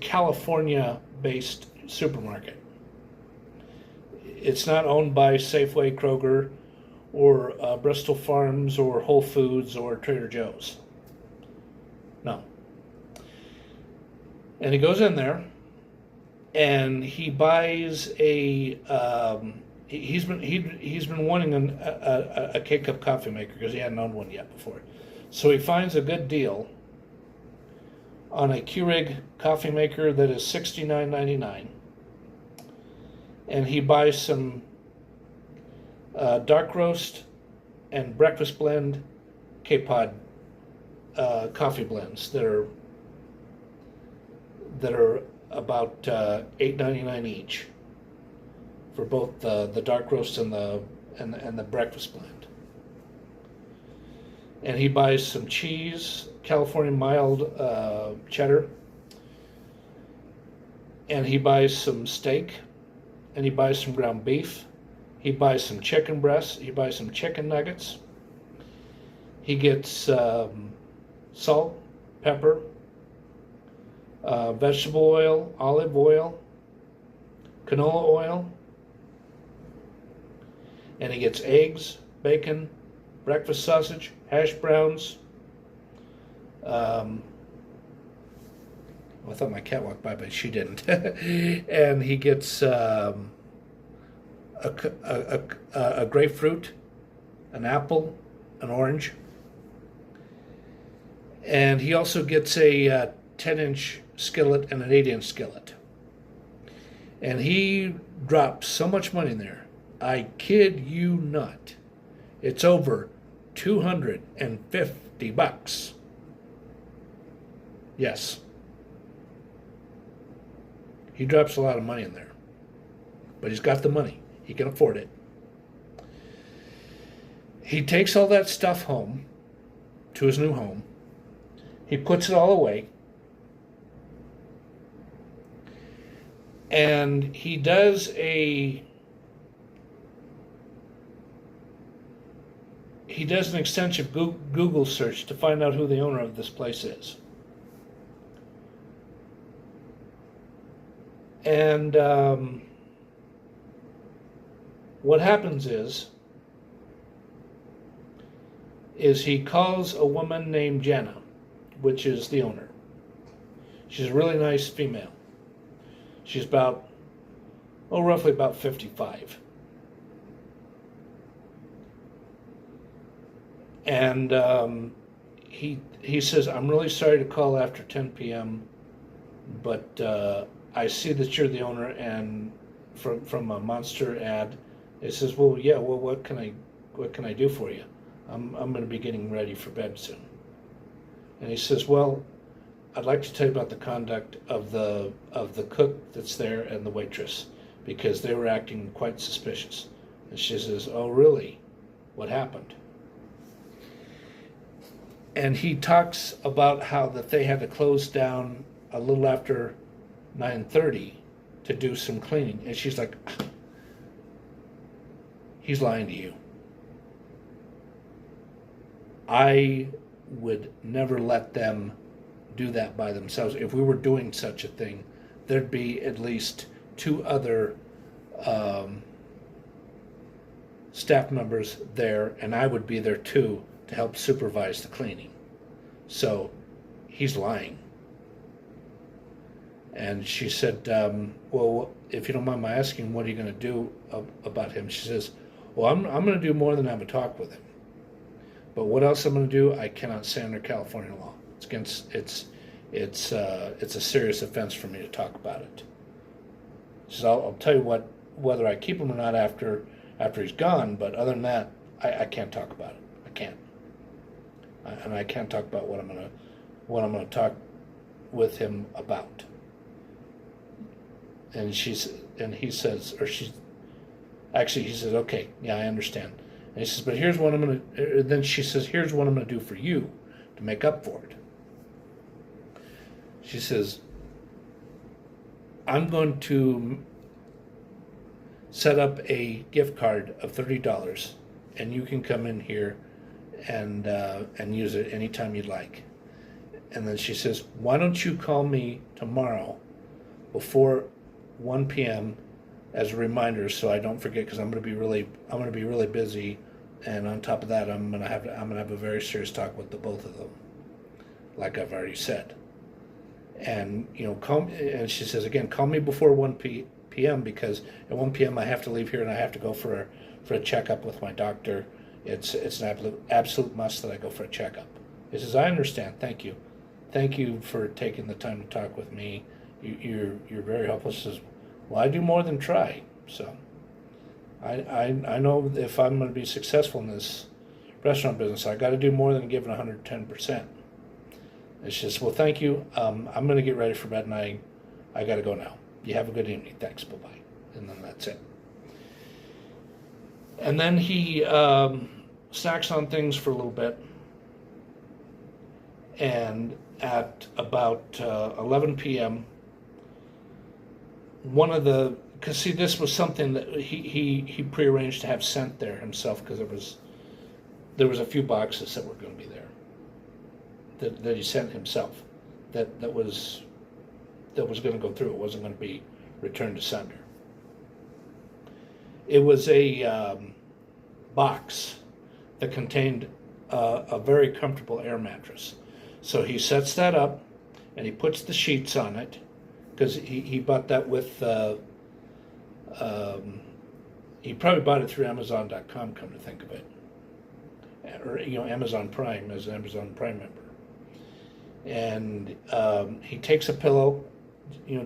California-based supermarket. It's not owned by Safeway, Kroger, or Bristol Farms, or Whole Foods, or Trader Joe's. No. And he goes in there, and he buys a. He's been wanting a K-cup coffee maker because he hadn't owned one yet before. So he finds a good deal on a Keurig coffee maker that is $69.99, and he buys some dark roast and breakfast blend K-Pod coffee blends that are about $8.99 each for both the dark roast and the breakfast blend. And he buys some cheese, California mild cheddar, and he buys some steak, and he buys some ground beef. He buys some chicken breasts. He buys some chicken nuggets. He gets salt, pepper, vegetable oil, olive oil, canola oil, and he gets eggs, bacon, breakfast sausage, hash browns. I thought my cat walked by, but she didn't. And he gets a grapefruit, an apple, an orange, and he also gets a 10-inch skillet and an 8-inch skillet. And he drops so much money in there. I kid you not. It's over $250. Yes. He drops a lot of money in there. But he's got the money. He can afford it. He takes all that stuff home to his new home. He puts it all away. And he does an extensive Google search to find out who the owner of this place is. And what happens is he calls a woman named Jenna, which is the owner. She's a really nice female. She's roughly about 55. And he says, I'm really sorry to call after 10 p.m., but I see that you're the owner, and from a Monster ad. He says, well, yeah, well, what can I do for you? I'm going to be getting ready for bed soon. And he says, well, I'd like to tell you about the conduct of the cook that's there and the waitress, because they were acting quite suspicious. And she says, oh, really? What happened? And he talks about how that they had to close down a little after 9:30 to do some cleaning. And she's like, he's lying to you. I would never let them do that by themselves. If we were doing such a thing, there'd be at least 2 other staff members there, and I would be there too to help supervise the cleaning. So he's lying. And she said, well, if you don't mind my asking, what are you going to do about him? She says, well, I'm going to do more than have a talk with him. But what else I'm going to do, I cannot say under California law. It's a serious offense for me to talk about it. So I'll tell you what, whether I keep him or not after he's gone. But other than that, I can't talk about it. I can't. And I can't talk about what I'm gonna talk with him about. And he says, he says, okay, yeah, I understand. And he says, but here's what I'm gonna. Then she says, here's what I'm gonna do for you to make up for it. She says, I'm going to set up a gift card of $30, and you can come in here and use it anytime you'd like. And then she says, why don't you call me tomorrow before 1 p.m. as a reminder, so I don't forget, because I'm going to be really busy, and on top of that, I'm going to have a very serious talk with the both of them, like I've already said. And and she says again, call me before 1 p.m. because at 1 p.m. I have to leave here and I have to go for a checkup with my doctor. It's an absolute must that I go for a checkup. He says, I understand. Thank you for taking the time to talk with me. You're very helpful. He says, well, I do more than try. So I know if I'm going to be successful in this restaurant business, I got to do more than giving 110%. It's just, well, thank you. I'm going to get ready for bed, and I got to go now. You have a good evening. Thanks. Bye-bye. And then that's it. And then he snacks on things for a little bit. And at about 11 p.m., because see, this was something that he prearranged to have sent there himself, because there was a few boxes that were going to be there that he sent himself that was going to go through. It wasn't going to be returned to sender. It was a box that contained a very comfortable air mattress. So he sets that up, and he puts the sheets on it, because he bought that with, he probably bought it through Amazon.com, come to think of it. Or, Amazon Prime, as an Amazon Prime member. And he takes a pillow,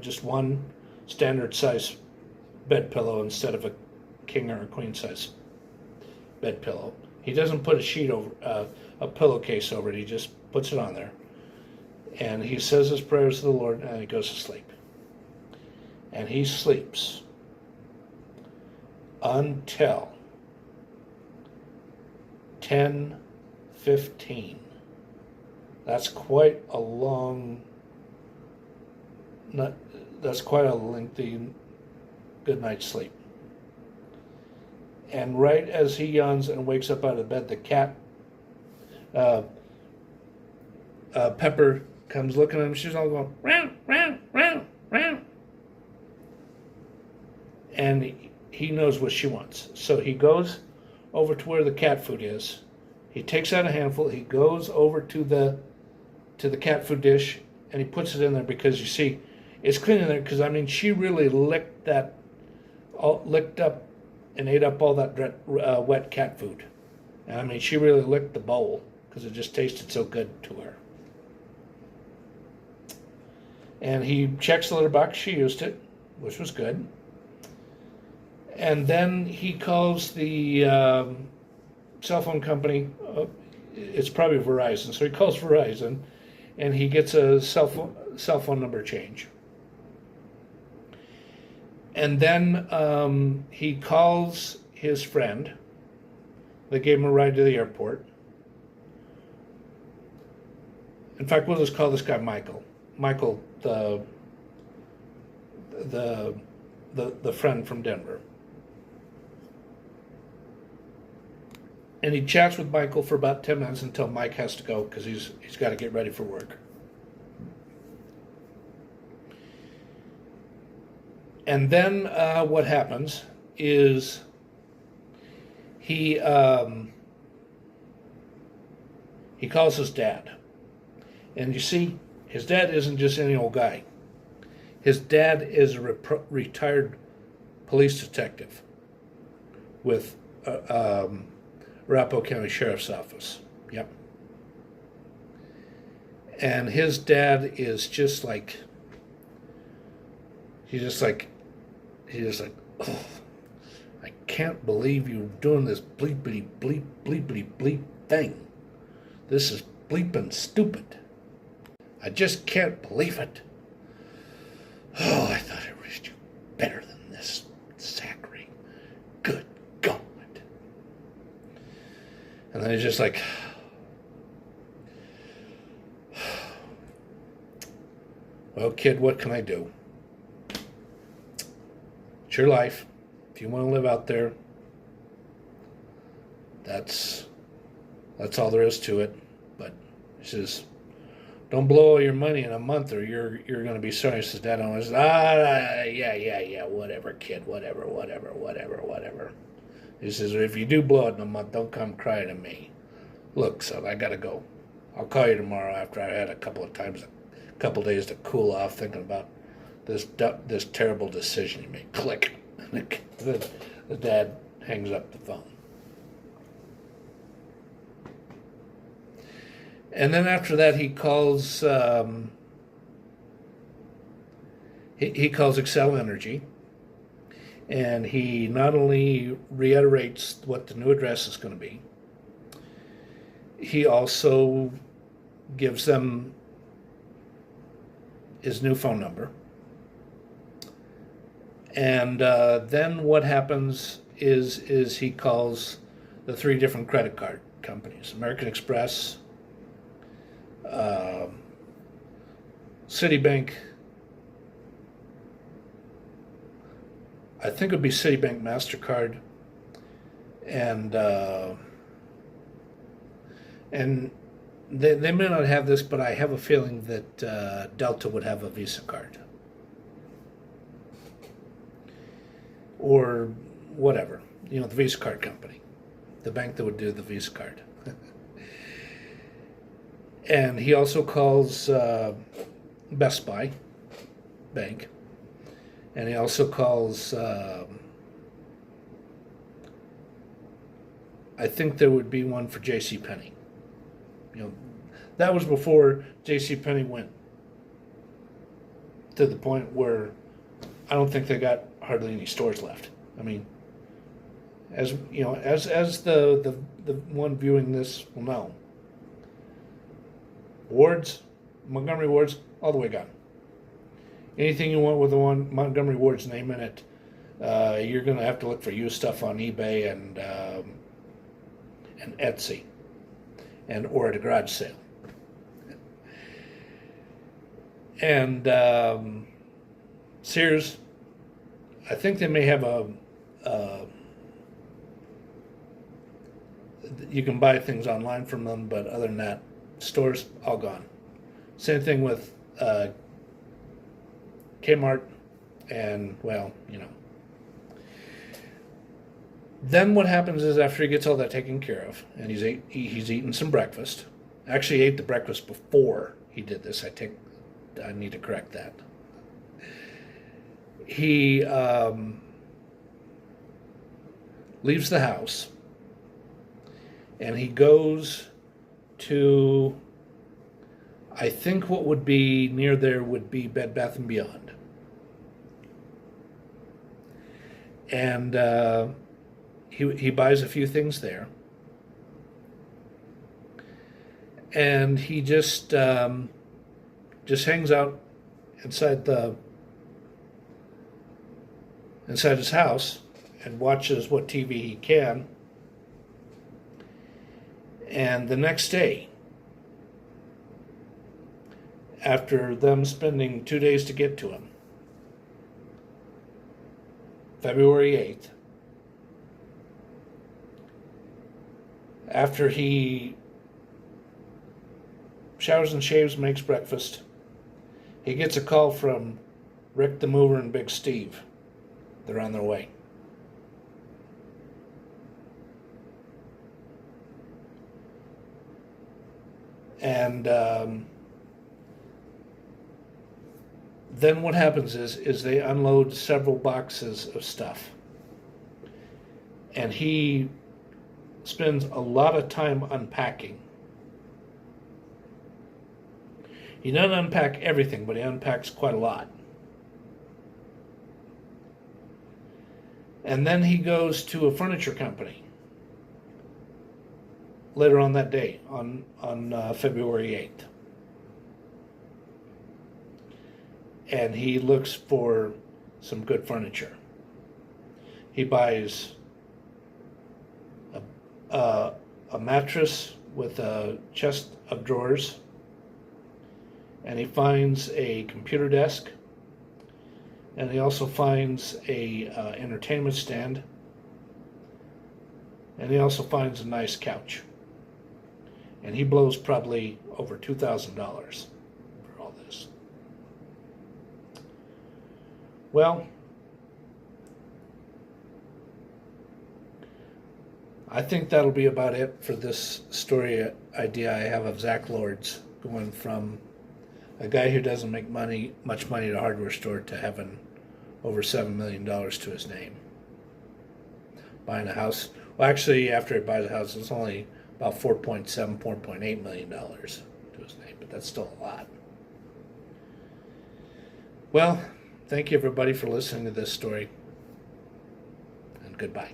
just one standard size bed pillow instead of a king or a queen size bed pillow. He doesn't put a sheet over, a pillowcase over it. He just puts it on there. And he says his prayers to the Lord, and he goes to sleep. And he sleeps until 10:15. That's quite a lengthy good night's sleep. And right as he yawns and wakes up out of bed, the cat, Pepper, comes looking at him. She's all going, round, round, round, round. And he knows what she wants. So he goes over to where the cat food is. He takes out a handful. He goes over to the cat food dish, and he puts it in there, because you see, it's clean in there, because she really licked up and ate up all that wet cat food. And she really licked the bowl, because it just tasted so good to her. And he checks the litter box. She used it, which was good. And then he calls the cell phone company. It's probably Verizon. So he calls Verizon, and he gets a cell phone number change. And then he calls his friend that gave him a ride to the airport. In fact, we'll just call this guy Michael. Michael, the friend from Denver. And he chats with Michael for about 10 minutes until Mike has to go, because he's got to get ready for work. And then what happens is he calls his dad. And you see, his dad isn't just any old guy. His dad is a retired police detective with Arapahoe County Sheriff's Office. Yep. And his dad is just like, he's just like, oh, I can't believe you're doing this bleepity bleep bleepity bleep thing. This is bleeping stupid. I just can't believe it. Oh, I thought I raised you better than this, Zachary. Good God. And then he's just like, well, kid, what can I do? It's your life. If you want to live out there, that's all there is to it. But he says, don't blow all your money in a month or you're going to be sorry. He says, Dad, I says, yeah, whatever, kid, whatever. He says, if you do blow it in a month, don't come crying to me. Look, son, I got to go. I'll call you tomorrow after I had a couple days to cool off thinking about this terrible decision you made. Click. The dad hangs up the phone. And then after that, he calls he calls Excel Energy, and he not only reiterates what the new address is going to be, he also gives them his new phone number. And then what happens is he calls the 3 different credit card companies: American Express, Citibank, I think it would be Citibank MasterCard, and they may not have this, but I have a feeling that Delta would have a Visa card. Or whatever, the Visa card company, the bank that would do the Visa card. And he also calls Best Buy Bank, and he also calls, I think there would be one for JCPenney. That was before JCPenney went to the point where I don't think they got hardly any stores left. I mean, as you know, as the one viewing this will know, Wards, Montgomery Wards, all the way gone. Anything you want with the one Montgomery Ward's name in it, you're going to have to look for used stuff on eBay and Etsy, or at a garage sale. And Sears, I think they may have you can buy things online from them, but other than that, stores all gone. Same thing with Kmart, and Then what happens is after he gets all that taken care of, and he's eaten some breakfast. Actually, he ate the breakfast before he did this. I need to correct that. He leaves the house, and he goes to, I think what would be near there would be Bed Bath & Beyond. And he buys a few things there. And he just hangs out inside his house and watches what TV he can. And the next day, after them spending 2 days to get to him, February 8th, after he showers and shaves, makes breakfast, he gets a call from Rick the Mover and Big Steve. They're on their way. And then what happens is they unload several boxes of stuff. And he spends a lot of time unpacking He doesn't unpack everything, but he unpacks quite a lot. And then he goes to a furniture company later on that day, on February 8th. And he looks for some good furniture. He buys a mattress with a chest of drawers, and he finds a computer desk, and he also finds a entertainment stand, and he also finds a nice couch. And he blows probably over $2,000 for all this. Well, I think that'll be about it for this story idea I have of Zack Lords, going from a guy who doesn't make much money at a hardware store, to having over $7 million to his name. Buying a house. Well, actually, after he buys a house, it's only about $4.8 million to his name, but that's still a lot. Well, thank you everybody for listening to this story, and goodbye.